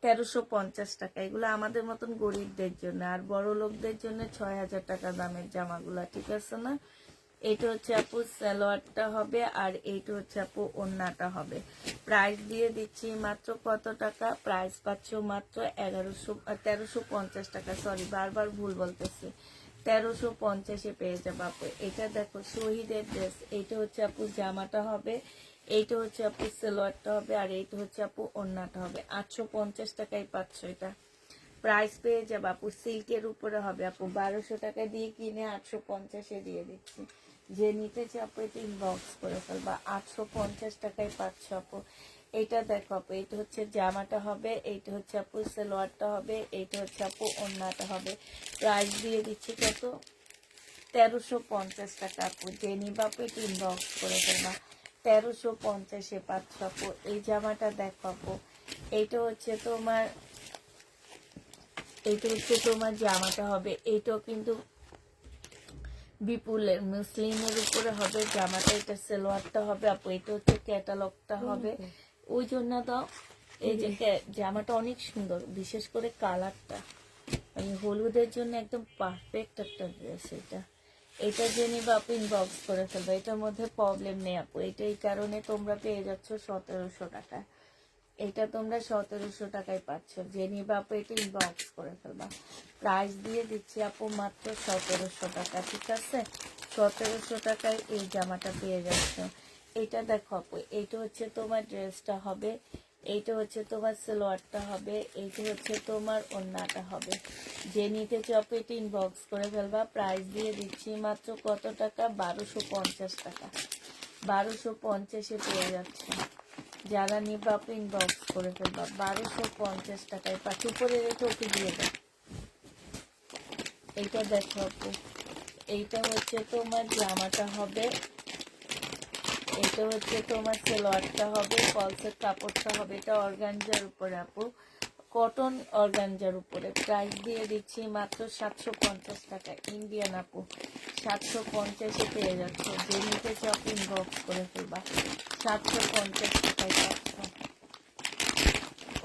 A: 1350 টাকা। এগুলো আমাদের মতন গরিবদের জন্য, আর বড় লোকদের জন্য 6,000 টাকা দামের জামাগুলা, ঠিক আছে না। এইটা হচ্ছে আপু সালোয়ারটা হবে, আর এইটা হচ্ছে আপু ওড়নাটা হবে। প্রাইস দিয়ে দিচ্ছি মাত্র কত টাকা? প্রাইস পাচ্ছ মাত্র 1350 টাকা। সরি, বারবার ভুল বলতেছি। 1350-এ পেয়ে যাবো আপু। এটা দেখো শহীদের ড্রেস। এইটা হচ্ছে আপু জামাটা হবে, এইটা হচ্ছে আপু সালোয়ারটা হবে, আর এইটা হচ্ছে আপু ওড়নাটা হবে। 850 টাকায় পাচ্ছ এটা। প্রাইস পেয়ে যাবো আপু। সিল্কের উপরে হবে আপু। 1200 টাকা দিয়ে কিনে 850-এ দিয়ে দিচ্ছি। যে নিতে চাও আপু এটা ইনবক্স করে ফেলবা। 850 টাকায় পাচ্ছ আপু। এইটা দেখো আপু, এইটা হচ্ছে জামাটা হবে, এইটা হচ্ছে আপু সালোয়ারটা হবে, এইটা হচ্ছে আপু ওড়নাটা হবে। প্রাইস দিয়ে দিচ্ছি কত? 1350 টাকা আপু। যে নিবা আপু এটা ইনবক্স করে ফেলবা। 1350-এ পাচ্ছ আপু। এই জামাটা দেখো আপু, এইটা হচ্ছে তোমার, এইটা হচ্ছে তোমার জামাটা হবে। এইটাও কিন্তু বিপুলের মুসলিমের উপরে হবে জামাটা। এটা সালোয়ারটা হবে আপু। এটা হচ্ছে ক্যাটালগটা হবে। ওই জন্য তো এই যে জামাটা অনেক সুন্দর, বিশেষ করে কালারটা মানে হলুদের জন্য একদম পারফেক্ট একটা ড্রেস এটা। এটা জেনে বা আপু ইনবক্স করে ফেলবে। এটার মধ্যে প্রবলেম নেই আপু। এটা এই কারণে তোমরা পেয়ে যাচ্ছ 1700 টাকা। এটা তোমরা 1700 টাকায় পাচ্ছ। যে নিবা আপু এটা ইনবক্স করে ফেলবা। প্রাইস দিয়ে দিচ্ছি আপু মাত্র 1700 টাকা, ঠিক আছে। 1700 টাকায় এই জামাটা পেয়ে যাচ্ছ। এটা দেখো আপু, এইটা হচ্ছে তোমার ড্রেসটা হবে, এইটা হচ্ছে তোমার সালোয়ারটা হবে, এইটা হচ্ছে তোমার ওড়নাটা হবে। যে নিতে চাও আপু এটা ইনবক্স করে ফেলবা। প্রাইস দিয়ে দিচ্ছি মাত্র কত টাকা? 1250 টাকা। 1250-এ পেয়ে যাচ্ছে। যারা নিবা আপু ইনবক্স করে ফেলবা। 1250 টাকায় পাচ্ছি। উপরে রেখে ওকে দিয়ে দাও। এইটা দেখো আপু, এইটা হচ্ছে তোমার জামাটা হবে, এটা হচ্ছে তোমার সালোয়ারটা হবে, ফলসের কাপড়টা হবে। এটা অর্গানজার উপরে আপু, কটন অর্গানজার উপরে। প্রাইস দিয়ে দিচ্ছি মাত্র 750 টাকা। ইন্ডিয়ান আপু, 750-এ পেয়ে যাচ্ছে। যে নিতে চাও আপু ইনবক্স করে ফেলবা। 750 টাকায় পাচ্ছ।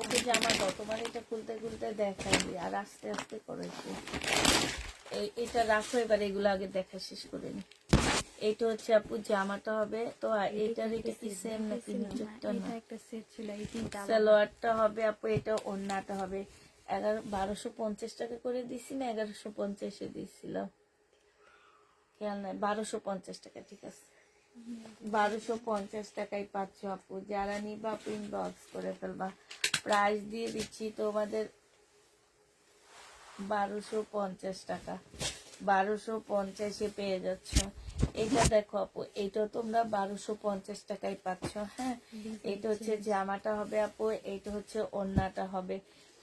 A: ওকে জামা দাও, তোমার এটা খুলতে খুলতে দেখাইবি, আর আস্তে আস্তে করো একটু। এটা রাখো এবার, এগুলো আগে দেখা শেষ করে নি। এইটা হচ্ছে আপু জামাটা হবে। তো এইটার এটা কি সেম নাকি নিচেরটা? না,
B: একটা সেট ছিল, এই তিনটা
A: সালোয়ারটা হবে আপু, এটা ওড়নাটা হবে। 1250 টাকা করে দিছি না 1150-এ দিছিলাম, খেয়াল নাই। 1250 টাকা, ঠিক আছে। 1250 টাকায় পাচ্ছ আপু। যারা নিবা আপু ইনবক্স করে ফেলবা। প্রাইস দিয়ে দিচ্ছি তোমাদের 1250 টাকা। 1250-এ পেয়ে যাচ্ছ। এটা দেখো আপু, এটা তোমরা 1250 টাকায় পাচ্ছ। হ্যাঁ, এটা হচ্ছে জামাটা হবে আপু, এটা হচ্ছে ওড়নাটা হবে।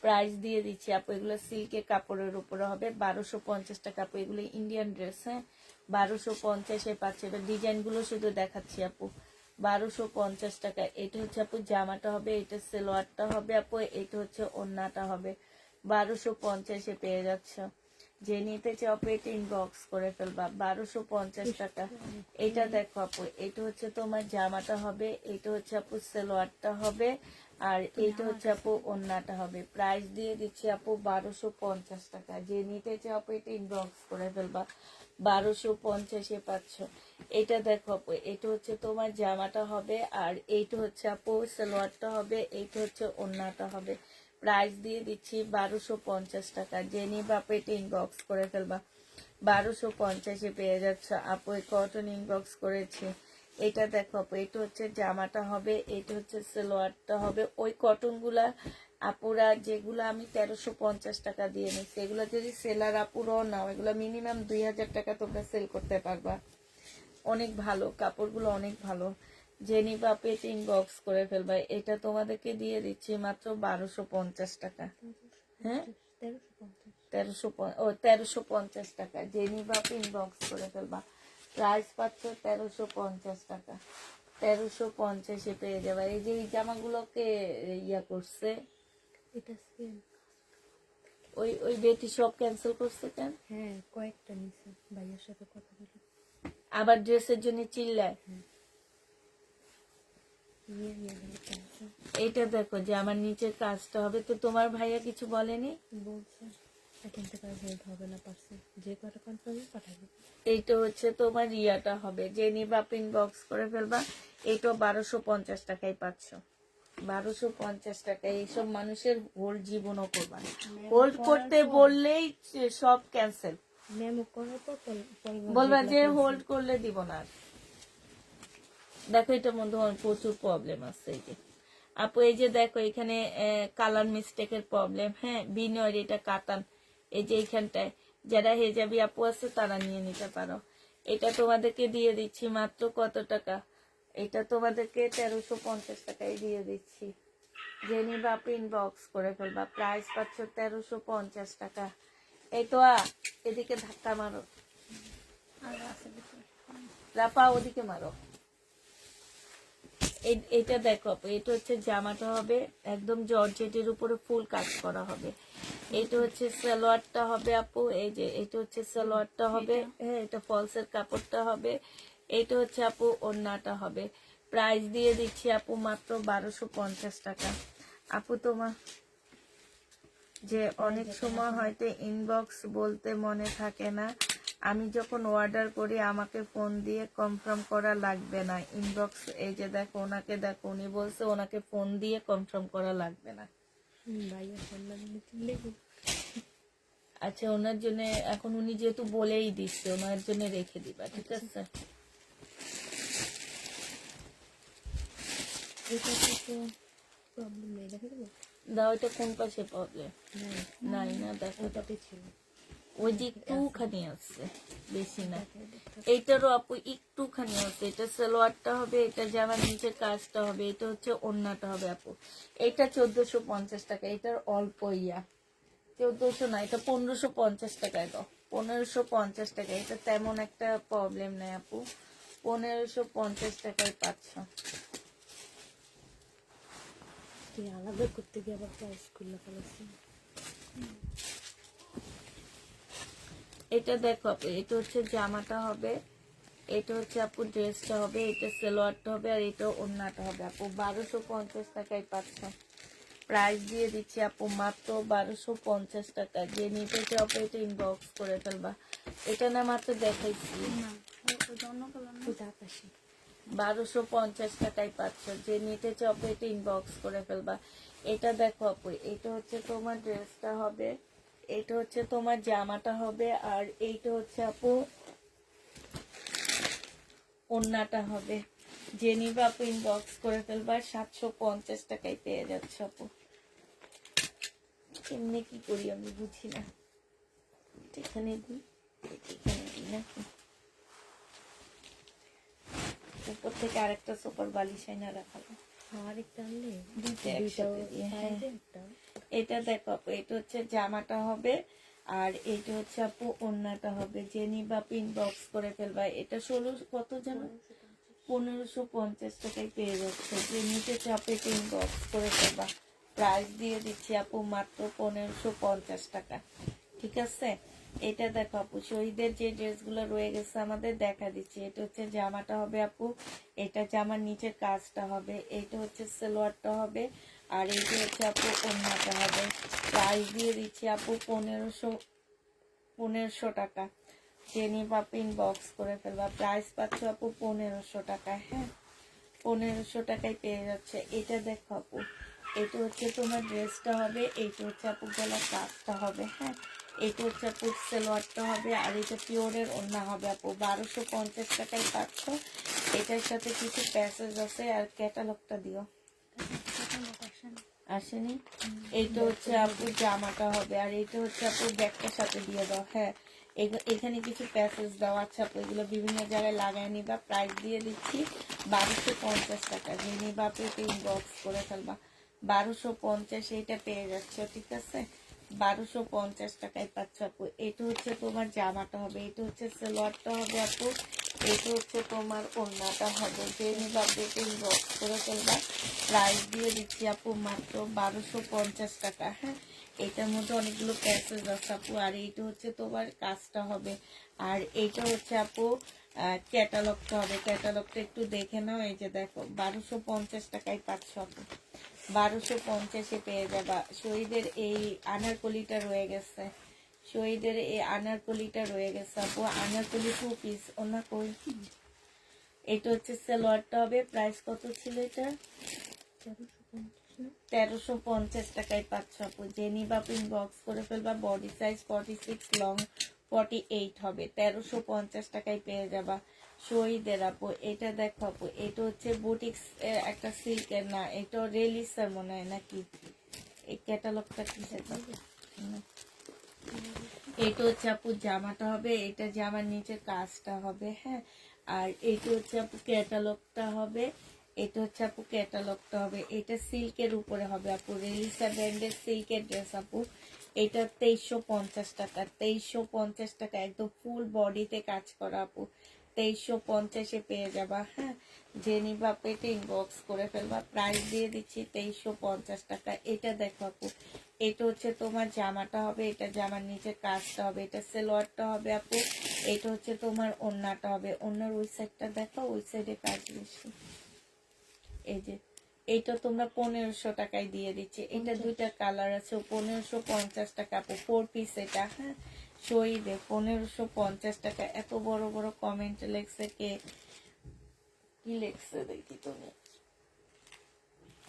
A: প্রাইস দিয়ে দিচ্ছি আপু, এগুলো সিল্কের কাপড়ের উপরে হবে 1250 টাকা আপু। এগুলো ইন্ডিয়ান ড্রেস। হ্যাঁ, 1250-এ পাচ্ছে। এবার ডিজাইন গুলো শুধু দেখাচ্ছি আপু। 1250 টাকা। এটা হচ্ছে আপু জামাটা হবে, এটা সালোয়ারটা হবে আপু, এটা হচ্ছে ওড়নাটা হবে। 1250-এ পেয়ে যাচ্ছ। যে নিতে চাও আপু এটা ইনবক্স করে ফেলবা। 1250 টাকা। এটা দেখো আপু, এটা হচ্ছে তোমার জামাটা হবে, এটা হচ্ছে আপু সালোয়ারটা হবে, আর এইটা হচ্ছে আপু ওড়নাটা হবে। প্রাইস দিয়ে দিচ্ছি আপু 1250 টাকা। যে নিতে চাও আপু এটা ইনবক্স করে ফেলবা। 1250-এ পাচ্ছ। এটা দেখো আপু, এটা হচ্ছে তোমার জামাটা হবে, আর এইটা হচ্ছে আপু সালোয়ারটা হবে, এইটা হচ্ছে ওড়নাটা হবে। প্রাইস দিয়ে দিচ্ছি 1250 টাকা। যে নিবা আপু এটা ইনবক্স করে ফেলবা। 1250-এ পেয়ে যাচ্ছে আপু। এই কটন ইনবক্স করেছি। এটা দেখো আপু, এটা হচ্ছে জামাটা হবে, এটা হচ্ছে সালোয়ারটা হবে। ওই কটন গুলা আপুরা যেগুলো আমি 1350 টাকা দিয়ে নিচ্ছি, এগুলো যদি সেলার আপুরাও নাও, এগুলো মিনিমাম 2000 টাকা তোমরা সেল করতে পারবা। অনেক ভালো কাপড়গুলো, অনেক ভালো। যে নিবা আপু এটা ইনবক্স করে ফেলবা। এটা তোমাদেরকে দিয়ে দিচ্ছি মাত্র 1250 টাকা। হ্যাঁ, 1350 টাকা। যে নিবা আপু ইনবক্স করে ফেলবা। প্রাইস পাচ্ছ 1350 টাকা। 1350-এ পেয়ে যাবে। এই যে এই জামাগুলোকে ইয়া করছে,
B: এটা সেম।
A: ওই ওই বেটি সব ক্যান্সেল করছে কেন?
B: হ্যাঁ, কয়েকটা নিছে, ভাইয়ার সাথে কথা বলে।
A: আবার ড্রেসের জন্য চিল্লায়।
B: ক্যান্সেল
A: এইটা দেখো যে আমার নিচের কাজটা হবে, তো তোমার ভাইয়া কিছু বলেনি?
B: বলছে এখন থেকে আর হেল্প হবে না, পারছে যে কটা কনফার্ম পাঠাবে।
A: এইটা হচ্ছে তোমার ইয়াটা হবে, যে নিবা ইনবক্স করে ফেলবা। এইটা 1250 টাকায় পাচ্ছ। 1250 টাকা। এইসব মানুষের হোল্ড জীবনও করবা না। হোল্ড করতে বললেই সব ক্যান্সেল।
B: মেমো করার পর
A: বলবা যে হোল্ড করলে দিব না আর। দেখো এটার মধ্যে আমার প্রচুর প্রবলেম আছে। এই যে আপু, এই যে দেখো এখানে কালার মিস্টেকের প্রবলেম। হ্যাঁ, বিনয়ের এটা কাতান। এই যে এইখানটায় যারা হেজাবি আপু আছে তারা নিয়ে নিতে পারো। এটা তোমাদেরকে দিয়ে দিচ্ছি মাত্র কত টাকা? এটা তোমাদেরকে 1350 টাকায় দিয়ে দিচ্ছি। যে নিবা আপু ইনবক্স করে ফেলবা। প্রাইস পাচ্ছ 1350 টাকা। এই তো এদিকে ধাক্কা মারো, রাপা ওদিকে মারো। এটা দেখো আপু, এটা হচ্ছে জামাটা হবে একদম জর্জেটের উপরে ফুল কাজ করা হবে। এটা হচ্ছে সালোয়ারটা হবে আপু, এই যে এটা হচ্ছে সালোয়ারটা হবে। হ্যাঁ, এটা ফলসের কাপড়টা হবে। এটা হচ্ছে আপু ওড়নাটা হবে। প্রাইস দিয়ে দিচ্ছি আপু মাত্র 1250 টাকা। আপু তোমার যে অনেক সময় হয়তো ইনবক্স বলতে মনে থাকে না, আমি যখন অর্ডার করি আমাকে ফোন দিয়ে কনফার্ম করা লাগবে না। ইনবক্স, এই যে দেখো ওনাকে দেখো, উনি বলছে ওনাকে ফোন দিয়ে কনফার্ম করা লাগবে না।
B: ভাইয়া ফোন নাম্বার।
A: আচ্ছা, ওনার জন্য এখন উনি যেহেতু বলেই দিচ্ছে, ওনার জন্য রেখে দিবা, ঠিক আছে?
B: এটা তো প্রবলেম নেই, দেখা যাবে।
A: দাও, এটা কোন পাশে প্রবলেম? নাই না, দেখো
B: ওটাতে ছিল।
A: ওই যে একটুখানি আছে, বেশি না। এইটারও আপু একটুখানি আছে। এটা সালোয়ারটা হবে, এটা জামার নিচের কাজটা হবে, এটা হচ্ছে ওড়নাটা হবে আপু। এটা 1450 টাকা। এটার অল্প ইয়া 1400 না, এটা 1550 টাকায় দাও। 1550 টাকা। এটা তেমন একটা প্রবলেম নেই আপু। 1550 টাকায় পাচ্ছ।
B: আলাদা করতে গিয়ে আবার প্রাইস খুললে ফেলেছি।
A: এটা দেখো আপু, এটা হচ্ছে জামাটা হবে, এটা হচ্ছে আপু ড্রেসটা হবে, এটা সালোয়ারটা হবে, আর এটা ওড়নাটা হবে আপু। 1250 টাকায় পাচ্ছ। প্রাইস দিয়ে দিচ্ছি আপু মাত্র 1250 টাকা। যে নিতে চাও আপু এটা ইনবক্স করে ফেলবা। এটা না মাত্র দেখাইছি, 1250 টাকায় পাচ্ছ। যে নিতে চাও আপু এটা ইনবক্স করে ফেলবা। এটা দেখো আপু, এটা হচ্ছে তোমার ড্রেসটা হবে, এটা হচ্ছে তোমার জামাটা হবে, আর এইটা হচ্ছে আপু ওড়নাটা হবে। যে নিবা আপু ইনবক্স করে ফেলবা। 750 টাকায় পেয়ে যাচ্ছে আপু। এমনি কি করি আমি বুঝি না, এখানে দিই, এখানে দিই নাকি? উপর থেকে আরেকটা সুপার বালিশ আইনা রাখালো।
B: আরেকটা আনলে
A: দুইটা একসাথে দিয়ে, হ্যাঁ।
B: একটা
A: এটা দেখো আপু, এটা হচ্ছে জামাটা হবে, আর এটা হচ্ছে আপু ওড়নাটা হবে। যে নিবা পিন বক্স করে ফেলবা। এটা 16 কত জানো, 1550 টাকায় পেয়ে যাচ্ছে। যে নিতে চাপে পিন বক্স করে ফেলবা। প্রাইস দিয়ে দিচ্ছি আপু মাত্র 1550 টাকা। ঠিক আছে, এটা দেখো আপু, শহীদের যে ড্রেসগুলো রয়ে গেছে আমাদের দেখা দিচ্ছি। এটা হচ্ছে জামাটা হবে আপু, এটা জামার নিচের কাজটা হবে, এটা হচ্ছে সালোয়ারটা হবে, আর এইটা হচ্ছে আপু ওড়নাটা হবে। প্রাইস দিয়ে দিচ্ছি আপু 1500 টাকা। যে নিবা পিন বক্স করে ফেলবা। প্রাইস পাচ্ছ আপু 1500 টাকা। হ্যাঁ, 1500 টাকায় পেয়ে যাচ্ছে। এটা দেখো আপু, এটা হচ্ছে তোমার ড্রেসটা হবে, এইটা হচ্ছে আপু গলার কাজটা হবে। হ্যাঁ, এটা হচ্ছে আপু সালোয়ারটা হবে, আর এটা পিওরের ওড়না হবে আপু। 1250 টাকায় পাচ্ছ। এটার সাথে কিছু প্যাসেজ আছে, আর ক্যাটালগটা দিও। আসেনি? এইটা হচ্ছে আপু জামাটা হবে, আর এইটা হচ্ছে আপু ব্যাগটার সাথে দিয়ে দাও। হ্যাঁ, এখানে কিছু প্যাসেজ দাও। আচ্ছা আপু, এগুলো বিভিন্ন জায়গায় লাগাই নিবা। প্রাইস দিয়ে দিচ্ছি 1250 টাকা। যে নিবা আপু পিন বক্স করে ফেলবা। 1250 এইটা পেয়ে যাচ্ছে। ঠিক আছে, 1250 টাকায় পাচ্ছ আপু। এটা হচ্ছে তোমার জামাটা হবে, এটা হচ্ছে সালোয়ারটা হবে আপু, এটা হচ্ছে তোমার ওড়নাটা হবে। যে নিবা আপু পিন বক্স করে ফেলবা। প্রাইস দিয়ে দিচ্ছি আপু মাত্র 1250 টাকা। হ্যাঁ, এটার মধ্যে অনেকগুলো প্যাসেজ আছে আপু, আর এইটা হচ্ছে তোমার কাজটা হবে, আর এইটা হচ্ছে আপু ক্যাটালগটা হবে। ক্যাটালগটা একটু দেখে নাও। এই যে দেখো, 1250 টাকায় পাচ্ছ আপু। 1250-এ পেয়ে যাবা। শহীদের এই আনারকলিটা রয়ে গেছে, শহীদের এই আনারকলিটা রয়ে গেছে আপু। আনারকলি 2 পিস। ওনা কই? এটা হচ্ছে সালোয়ারটা হবে। প্রাইস কত ছিল এটা? 1350 টাকায় পাচ্ছ আপু। যে নিবা পিন বক্স করে ফেলবা। বডি সাইজ 46, লং 48 হবে। 1350 টাকায় পেয়ে যাবা। শহীদের আপু, এটা দেখো আপু, এটা হচ্ছে বুটিক্স একটা সিল্কের, না এটা রেলিসের মনে হয় নাকি। এই ক্যাটালগটা কিসের পাবে? এটা হচ্ছে আপু জামাটা হবে, এটা জামার নিচে কাজটা হবে। হ্যাঁ, আর এইটা হচ্ছে আপু ক্যাটালগটা হবে, এটা হচ্ছে আপু ক্যাটালগটা হবে। এটা সিল্কের উপরে হবে আপু, রেলিসা ব্র্যান্ডের সিল্কের ড্রেস আপু। এটা 2350 টাকা। 2350 টাকা, একদম ফুল বডিতে কাজ করা আপু। 2350-এ পেয়ে যাবা। হ্যাঁ, যে নিবা পেটে ইনবক্স করে ফেলবা। প্রাইস দিয়ে দিচ্ছি 2350 টাকা। এটা দেখো আপু, এটা হচ্ছে তোমার জামাটা হবে, এটা জামার নিচে কাজটা হবে, এটা সালোয়ারটা হবে আপু, এটা হচ্ছে তোমার ওড়নাটা হবে। ওড়নার ওই সাইডটা দেখো, ওই সাইডে কাজ বেশি। এই যে এইটা তোমরা 1500 টাকায় দিয়ে দিচ্ছে। এটা দুইটা কালার আছে। 1550 টাকা আপু, 4 পিস এটা। হ্যাঁ, শহীদে 1550 টাকা। এত বড় বড় কমেন্ট লেখছে কে, কি লেখছে দেখি তুমি।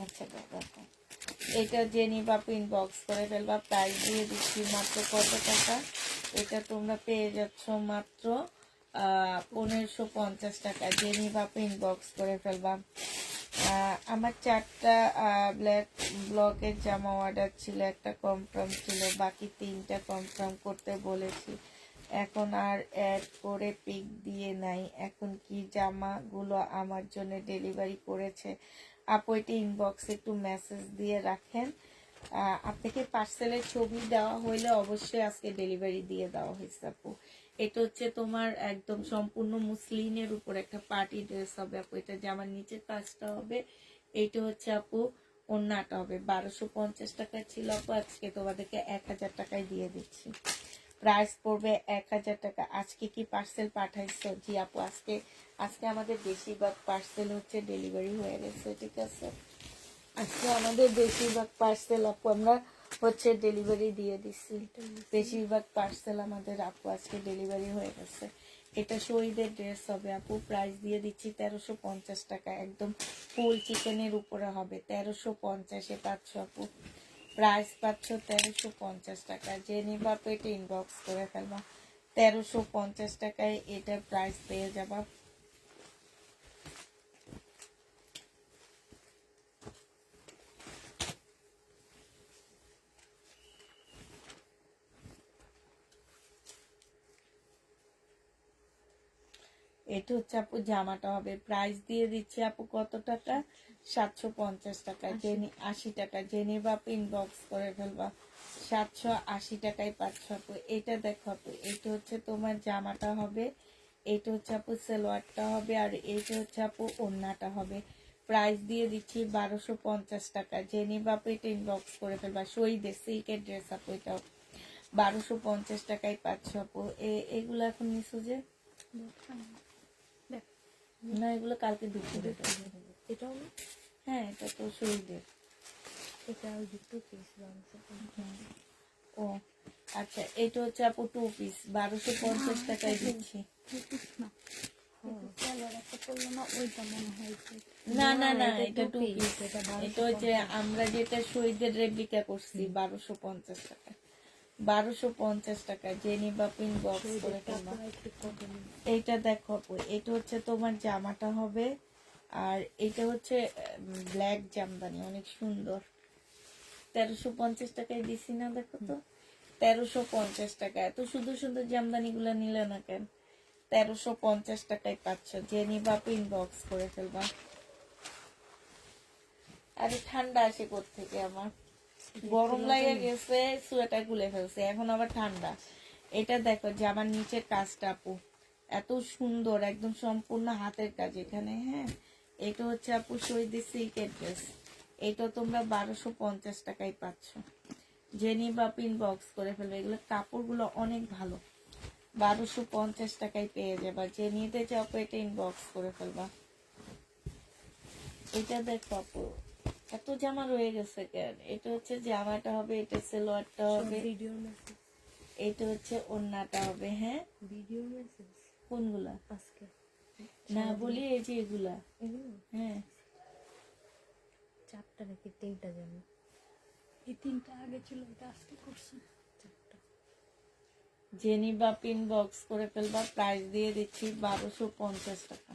A: আচ্ছা দেখো, এটা যে নিবা পিন বক্স করে ফেলবা। প্রাইস দিয়ে দিচ্ছি মাত্র কত টাকা? এটা তোমরা পেয়ে যাচ্ছ মাত্র 1550 টাকা। যে নিবা পিন বক্স করে ফেলবা। আমার 4টা ব্ল্যাক ব্লকের জামা অর্ডার ছিল, একটা কনফার্ম ছিল, বাকি 3টা কনফার্ম করতে বলেছি। এখন আর অ্যাড করে পিক দিয়ে নাই। এখন কি জামাগুলো আমার জন্য ডেলিভারি করেছে আপু? এটা ইনবক্সে একটু মেসেজ দিয়ে রাখেন। আপনাকে পার্সেলের ছবি দেওয়া হইলে অবশ্যই আজকে ডেলিভারি দিয়ে দেওয়া হয়েছে আপু। এটা হচ্ছে তোমার একদম সম্পূর্ণ মুসলিনের উপর একটা পার্টি ড্রেস হবে আপু। এটা জামার নিচের কাজটা হবে, এইটা হচ্ছে আপু ওড়নাটা হবে। 1250 টাকা ছিল আপু, আজকে তোমাদেরকে 1000 টাকায় দিয়ে দিচ্ছি। প্রাইস পড়বে 1000 টাকা। আজকে কি পার্সেল পাঠাইছো? জি আপু, আজকে আজকে আমাদের বেশিরভাগ পার্সেল হচ্ছে ডেলিভারি হয়ে গেছে। ঠিক আছে, আজকে আমাদের বেশিরভাগ পার্সেল আপু আমরা হচ্ছে ডেলিভারি দিয়ে দিচ্ছি। বেশিরভাগ পার্সেল আমাদের আপু আজকে ডেলিভারি হয়ে গেছে। এটা শহীদের ড্রেস হবে আপু। প্রাইস দিয়ে দিচ্ছি 1350 টাকা। একদম ফুল চিকেনের উপরে হবে। 1350-এ পাচ্ছ আপু। প্রাইস পাচ্ছ 1350 টাকা। যে নিবা পেটে ইনবক্স করে ফেলবা। 1350 টাকায় এটার প্রাইস পেয়ে যাবা। এটা হচ্ছে আপু জামাটা হবে, প্রাইস দিয়ে দিচ্ছি আপু কত টাকা, 750 টাকা। জেনি 80 টাকা, জেনি বাপ ইনবক্স করে ফেলবা, 780 টাকায় পাচ্ছ আপু। এটা দেখো আপু, এটা হচ্ছে তোমার জামাটা হবে, এটা হচ্ছে আপু সালোয়ারটা হবে, আর এটা হচ্ছে আপু ওড়নাটা হবে। প্রাইস দিয়ে দিচ্ছি 1250 টাকা। জেনি বাপ এটা ইনবক্স করে ফেলবা, শহীদের সিল্কের ড্রেস আপু, এটা 1250 টাকায় পাচ্ছ আপু। এগুলো এখন নিচু যে না, এগুলো কালকে দুপুরে দেবো।
B: এটাও না,
A: হ্যাঁ এটা তো শহীদের।
B: এটা ওই যে 2 পিস 1250।
A: ও আচ্ছা, এটা হচ্ছে আপু 2 পিস 1250 টাকায় দিচ্ছি। না না না, এটা 2 পিস। এটা হচ্ছে আমরা যেটা শহীদের রেপ্লিকা করছি 1250 টাকা, 1250 টাকা। জেনি বাপিন বক্স করে ফেলবা। এইটা দেখো আপু, এটা হচ্ছে তোমার জামাটা হবে, আর এটা হচ্ছে ব্ল্যাক জামদানি, অনেক সুন্দর। 1350 টাকায় দিছি না, দেখো তো 1350 টাকা। এত সুন্দর সুন্দর জামদানি গুলা নিলে না কেন? 1350 টাকায় পাচ্ছ। জেনি বাপিন বক্স করে ফেলবা। আরে ঠান্ডা আসে থেকে আমার, গরম লাগে গেছে, সোয়েটার খুলে ফেলছে, এখন আবার ঠান্ডা। এটা দেখো যে আমার নিচের কাজটা আপু এত সুন্দর, একদম সম্পূর্ণ হাতের কাজ এখানে। হ্যাঁ, এটা হচ্ছে আপু শহীদের সিল্কের ড্রেস, এটা তোমরা 1250 টাকায় পাচ্ছ। জেনি বাপিন বক্স করে ফেলবে, এগুলো কাপড়গুলো অনেক ভালো, 1250 টাকায় পেয়ে যাবা। যে নিতে চাও এটা ইনবক্স করে ফেলবা। এটা দেখো আপু, এত জামা রয়ে গেছে কেন? এটা হচ্ছে জামাটা হবে, এটা সালোয়ারটা হবে,
B: ভিডিও মেসেজ,
A: এটা হচ্ছে ওড়নাটা হবে। হ্যাঁ,
B: ভিডিও মেসেজ
A: কোনগুলা
B: আজকে
A: না বলি, এই যে এগুলা।
B: এগুলো
A: হ্যাঁ
B: 4টা নাকি 3টা জানি,
C: এই 3টা আগে ছিল, এটা আজকে করছি।
B: 4টা।
A: জেনি বাপিন বক্স করে ফেলবা, প্রাইস দিয়ে দিচ্ছি 1250 টাকা।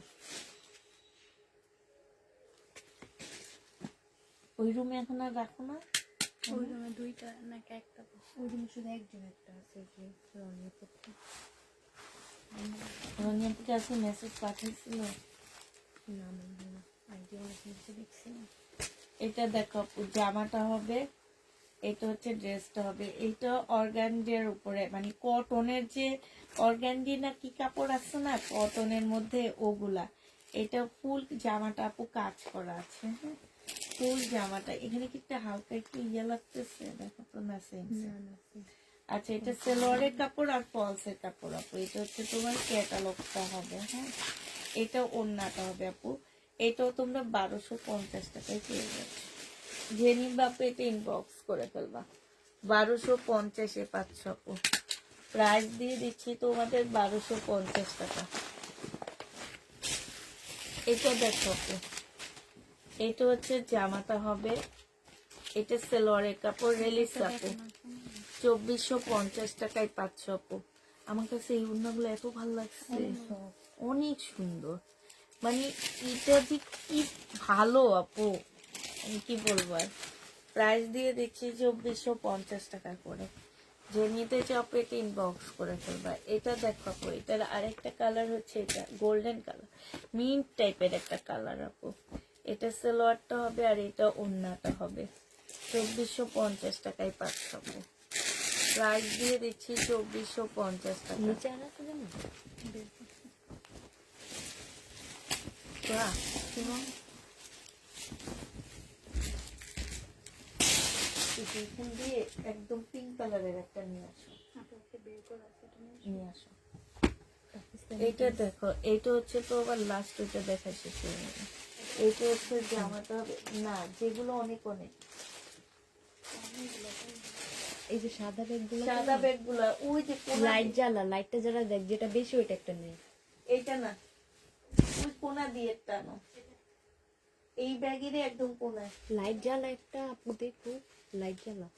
A: ওই রুমে এখন আর রাখো না?
C: ওই রুমে 2টা নাকি একটা করছি।
B: ওই রুমে শুধু একজন একটা আছে, যে রনিয়া পড়তে।
A: রনিয়ার কাছে মেসেজ পাঠিয়েছিল।
B: না মনে হয় না, আইডিয়া মেসেজে দেখছি না।
A: এটা দেখো আপু, জামাটা হবে, এটা হচ্ছে ড্রেসটা হবে। এটা অর্গানজির উপরে, মানে কটনের যে অর্গানজি না কি কাপড় আছে না কটনের মধ্যে, ওগুলা। এটা ফুল জামাটা আপু কাজ করা আছে। হ্যাঁ, ফুল জামাটা এখানে কি একটা হালকা একটু ইয়ে লাগতেছে, দেখো তো মেসেজ।
B: না না
A: আচ্ছা, এটা সালোয়ারের কাপড় আর ফলসের কাপড় আপু। এটা হচ্ছে তোমার ক্যাটালগটা হবে। হ্যাঁ, এটা ওড়নাটা হবে আপু। এটাও তোমরা 1250 টাকায় পেয়ে যাচ্ছ। জেনি বাপু এটা ইনবক্স করে ফেলবা, 1250-এ পাচ্ছ আপু। প্রাইস দিয়ে দিচ্ছি তোমাদের 1250 টাকা। এটা দেখো আপু, এটা হচ্ছে জামাটা হবে, এটা সালোয়ারের কাপড়, রিলিজ আপু, 2450 টাকায় পাচ্ছ আপু। আমার কাছে এই ওড়নাগুলো এত ভালো লাগছে, অনেক সুন্দর। মানে এটা যে কি ভালো আপু, আমি কি বলবো আর। প্রাইস দিয়ে দিচ্ছি 2450 টাকা করে। যে নিতে চাও এটা ইনবক্স করে ফেলবা। এটা দেখো আপু, এটার আরেকটা কালার হচ্ছে এটা গোল্ডেন কালার, মিন্ট টাইপের একটা কালার আপু। এটা সালোয়ারটা হবে, আর এটা ওড়নাটা হবে। 2450 টাকায় পাচ্ছ আপু। প্রাইস দিয়ে দিচ্ছি 2450 টাকা।
B: নিচে আনা তো জানো,
A: বাহ, কেমন? এখান দিয়ে একদম পিঙ্ক কালারের একটা নিয়ে আসো,
C: আপনাকে বের করে আছে, এটা নিয়ে
A: নিয়ে আসো। এটা দেখো, এটা হচ্ছে তো আবার লাস্ট, ওইটা দেখা শেষ হয়ে গেল। এটা হচ্ছে জামাটা হবে না, যেগুলো অনেক অনেক
B: এই যে সাদা ব্যাগগুলো,
A: সাদা ব্যাগ গুলা, ওই যে
B: লাইট জ্বালা, লাইটটা জ্বালা দেখ, যেটা বেশি ওইটা একটা নেই।
A: এইটা না, ওই কোনা দিয়ে টানো, এই ব্যাগেরই একদম কোনায়।
B: লাইট জ্বালা একটা আপু, দেখো লাইট জ্বালা।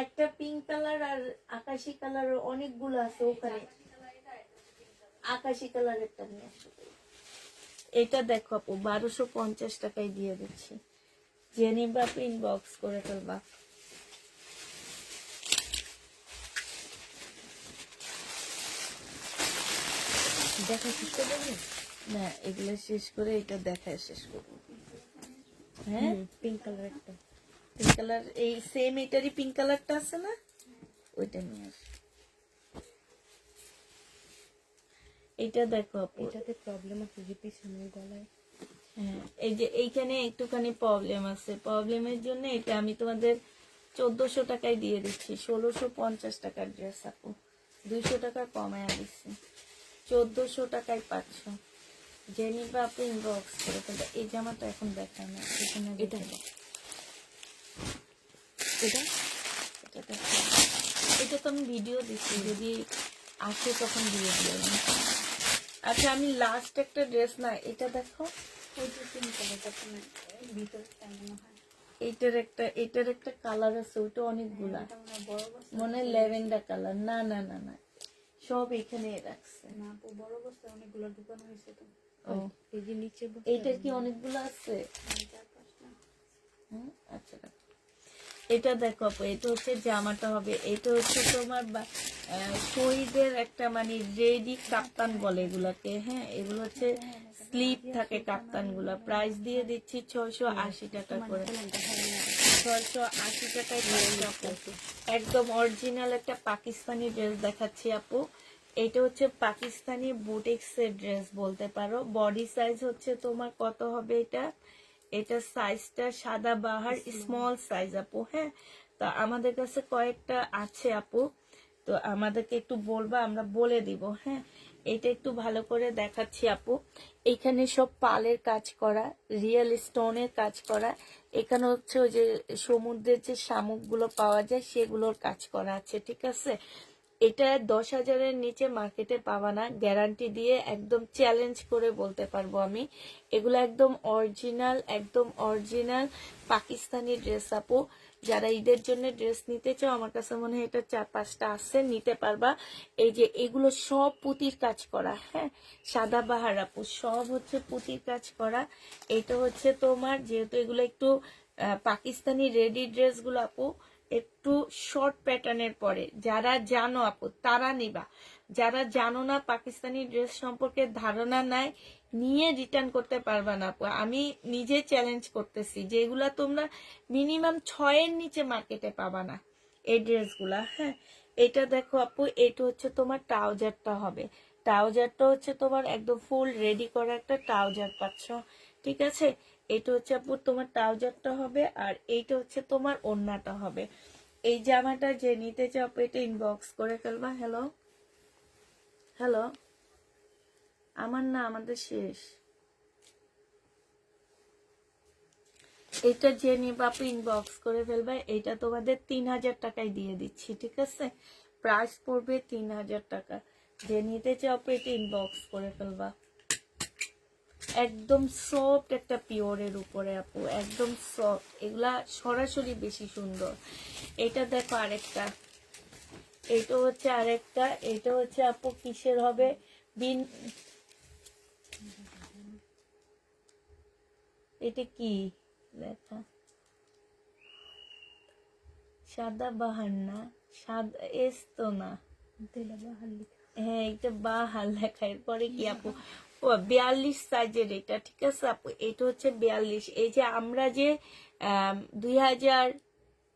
A: একটা পিঙ্ক কালার আর আকাশি কালার, অনেকগুলো আছে ওখানে। আকাশি কালারেরটা নিয়ে আসো। এটা দেখো আপু, 1250 টাকায় দিয়ে দিচ্ছি। জেনি বাপু ইনবক্স করে ফেলবা।
B: দেখা শেষ করে দেবো?
A: না, এগুলো শেষ করে এটা দেখায় শেষ করবো। হ্যাঁ,
B: পিঙ্ক কালার একটা।
A: পিঙ্ক কালার, এই সেম এটারই পিঙ্ক কালারটা আছে না, ওইটা নিয়ে আস। এটা দেখো আপু,
B: এটাতে প্রবলেম আছে যে পিছনের গলায়।
A: হ্যাঁ এই যে এইখানে একটুখানি প্রবলেম আছে, প্রবলেমের জন্য এটা আমি তোমাদের 1400 টাকায় দিয়ে দিচ্ছি। 1650 টাকার ড্রেস আপু, 200 টাকা কমায় দিচ্ছি, 1400 টাকায় পাচ্ছ। জেনিবা আপু ইনবক্স করে ফেলবে। এই জামাটা এখন দেখানো, এখানে
B: এটা
A: দেখো।
B: এটা
A: এটা দেখো, এটা তো আমি ভিডিও দিচ্ছি, যদি আসে তখন দিয়ে দিও। আচ্ছা আমি লাস্ট একটা ড্রেস, না এটা দেখো,
C: ওই যে পিঙ্ক কালারটা তোমার ভিতরটা মনে হয়
A: এটার একটা কালার আছে, ওইটা অনেকগুলা,
C: এটা মনে হয় বড় বস্তা
A: মনে হয় ল্যাভেন্ডার কালার। না না না না, সব এখানে রাখছে।
C: না আপু, বড় বস্তা অনেকগুলো দোকান হয়েছে তো।
A: ও,
B: এই যে নিচে
A: এইটার কি অনেকগুলো আছে?
C: 4-5টা।
A: আচ্ছা রাখো। এটা দেখো আপু, এটা হচ্ছে জামাটা হবে, এটা হচ্ছে তোমার শহীদের একটা মানে রেডি কাপ্তান বলে এগুলাকে। হ্যাঁ, এগুলো হচ্ছে স্লিপ থাকে কাপ্তান গুলা। প্রাইস দিয়ে দিচ্ছি 680 টাকা করে, 680 টাকায় পাচ্ছি আপু। একদম অরিজিনাল একটা পাকিস্তানি ড্রেস দেখাচ্ছি আপু। এটা হচ্ছে পাকিস্তানি বুটিক্সের ড্রেস বলতে পারো। বডি সাইজ হচ্ছে তোমার কত হবে এটা, এটা সাইজটা সাদা বাহার স্মল সাইজ আপু। হ্যাঁ, তো আমাদের কাছে কয়েকটা আছে আপু, তো আমাদেরকে একটু বলবা, আমরা বলে দিব। হ্যাঁ, এটা একটু ভালো করে দেখাচ্ছি আপু। এখানে সব পালের কাজ করা, রিয়েল স্টোনের কাজ করা। এখানে হচ্ছে ওই যে সমুদ্রের যে শামুকগুলো পাওয়া যায় সেগুলোর কাজ করা আছে, ঠিক আছে। এটা 10,000-এর নিচে মার্কেটে পাবা না, গ্যারান্টি দিয়ে একদম চ্যালেঞ্জ করে বলতে পারবো আমি। এগুলো একদম অরিজিনাল পাকিস্তানি ড্রেস আপু। যারা ঈদের জন্য ড্রেস নিতে চাও, আমার কাছে মনে হয় এটা 4-5টা আছে, নিতে পারবা। এই যে এগুলো সব পুঁতির কাজ করা, হ্যাঁ, সাদা বাহার আপু, সব হচ্ছে পুঁতির কাজ করা। এটা হচ্ছে তোমার, যেহেতু এগুলো একটু পাকিস্তানি রেডি ড্রেসগুলো আপু একটু শর্ট প্যাটার্নের পরে, যারা জানো আপু তারা নিবা, যারা জানো না, পাকিস্তানি ড্রেস সম্পর্কে ধারণা নাই, নিয়ে রিটার্ন করতে পারবা না আপু। আমি নিজে চ্যালেঞ্জ করতেছি, যেগুলা তোমরা মিনিমাম 6-এর নিচে মার্কেটে পাবা না এই ড্রেসগুলা। হ্যাঁ, এটা দেখো আপু, এটা হচ্ছে তোমার ট্রাউজারটা হবে, ট্রাউজারটা হচ্ছে তোমার একদম ফুল রেডি করা একটা ট্রাউজার পাচ্ছ, ঠিক আছে। এটা হচ্ছে আপু তোমার ট্রাউজারটা হবে, আর এইটা হচ্ছে তোমার ওড়নাটা হবে। এই জামাটা যে নিতে চাও আপু, এটা ইনবক্স করে ফেলবা। হ্যালো হ্যালো, আমার না, আমাদের শেষ। এটা যে নিবা আপু ইনবক্স করে ফেলবা। এটা তোমাদের 3,000 টাকায় দিয়ে দিচ্ছি, ঠিক আছে। প্রাইস পড়বে 3,000 টাকা। যে নিতে চাও আপু এটা ইনবক্স করে ফেলবা। একদম সফট একটা পিওরের উপরে আপু, একদম সফট, এগুলা সরাসরি বেশি সুন্দর। এটা দেখো আরেকটা, এটা হচ্ছে আরেকটা, এটা হচ্ছে আপু কিসের হবে, বিন, এটা কি লেখা, সাদা বাহার না, সাদা এস তো না, হ্যাঁ এটা বাহার লেখা। এরপরে কি আপু, ও 42 সাইজের এটা, ঠিক আছে আপু। এটা হচ্ছে 42। এই যে আমরা যে 2,000,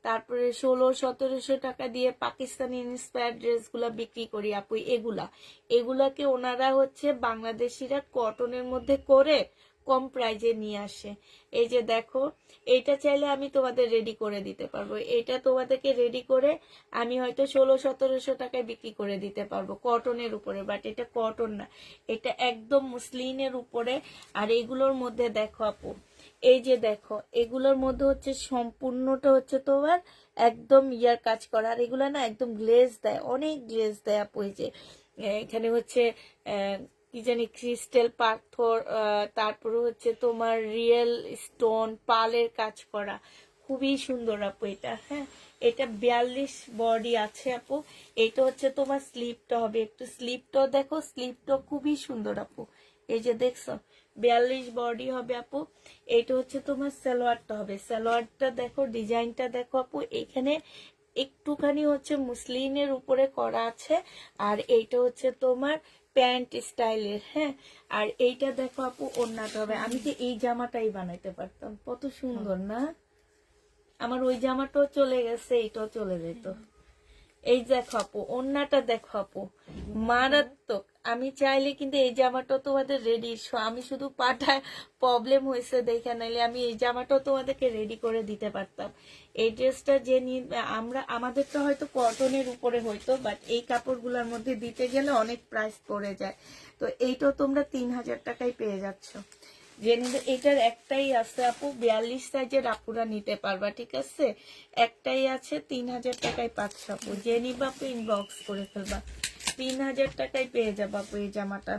A: তারপরে 1600-1700 টাকা দিয়ে পাকিস্তানি ইন্সপায়ার্ড ড্রেস গুলা বিক্রি করি আপু, এগুলাকে ওনারা হচ্ছে বাংলাদেশিরা কটনের মধ্যে করে কম প্রাইজে নিয়ে আসে। এই যে দেখো, এটা চাইলে আমি তোমাদের রেডি করে দিতে পারবো, এটা তোমাদেরকে রেডি করে আমি হয়তো 1600-1700 টাকায় বিক্রি করে দিতে পারবো কটনের উপরে, বাট এটা কটন না, এটা একদম মুসলিনের উপরে। আর এগুলোর মধ্যে দেখো আপু, এই যে দেখো, এগুলোর মধ্যে হচ্ছে সম্পূর্ণটা হচ্ছে তোমার একদম ইয়ার কাজ করা, আর এগুলো না একদম গ্লেজ দেয়, অনেক গ্লেজ দেয় আপু। এই যে এখানে হচ্ছে কি জানি ক্রিস্টাল পাথর, তারপরে হচ্ছে তোমার রিয়েল স্টোন, পালের কাজ করা, খুবই সুন্দর আপু এটা। হ্যাঁ, এটা 42 বডি আছে আপু। এটা হচ্ছে তোমার স্লিপটা হবে, একটু স্লিপটাও দেখো, স্লিপটাও খুবই সুন্দর আপু। এই যে দেখছো, 42 বডি হবে আপু। এটা হচ্ছে তোমার সালোয়ারটা হবে, সালোয়ারটা দেখো, ডিজাইনটা দেখো আপু, এখানে একটুখানি হচ্ছে মুসলিনের উপরে করা আছে, আর এইটা হচ্ছে তোমার প্যান্ট স্টাইলের, হ্যাঁ। আর এইটা দেখো আপু ওড়নাটা হবে, আমি তো এই জামাটাই বানাইতে পারতাম, কত সুন্দর না। আমার ওই জামাটাও চলে গেছে, এইটাও চলে যেত। এই দেখো আপু ওড়নাটা দেখো আপু, মারাত্মক। আমি চাইলে কিন্তু এই জামাটাও তোমাদের রেডি, আমি শুধু পাঠায় প্রবলেম হয়েছে দেখে, নাইলে আমি এই জামাটাও তোমাদেরকে রেডি করে দিতে পারতাম। এই ড্রেসটা যে আমরা আমাদেরটা হয়তো কটনের উপরে হইতো, বাট এই কাপড়গুলোর মধ্যে দিতে গেলে অনেক প্রাইস পড়ে যায়। তো এইটাও তোমরা 3000 টাকায় পেয়ে যাচ্ছ। যে এটার একটাই আছে আপু, 42 সাইজের আপুরা নিতে পারবা, ঠিক আছে। একটাই আছে, 3000 টাকায় পাচ্ছ আপু। যে নিবা আপু ইনবক্স করে ফেলবা, 3000 টাকায় পেয়ে যাবা আপু এই জামাটা।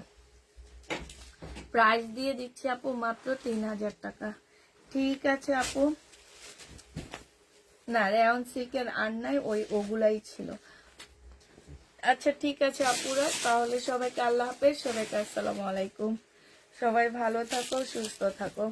A: প্রাইস দিয়ে দিচ্ছি আপু মাত্র 3000 টাকা। ঠিক আছে আপু, না রেয়ন সিল্কের আর নাই, ওগুলাই ছিল। আচ্ছা ঠিক আছে আপুরা, তাহলে সবাইকে আল্লাহ হাফেজ, সবাইকে আসসালামু আলাইকুম। সবাই ভালো থাকো, সুস্থ থাকো।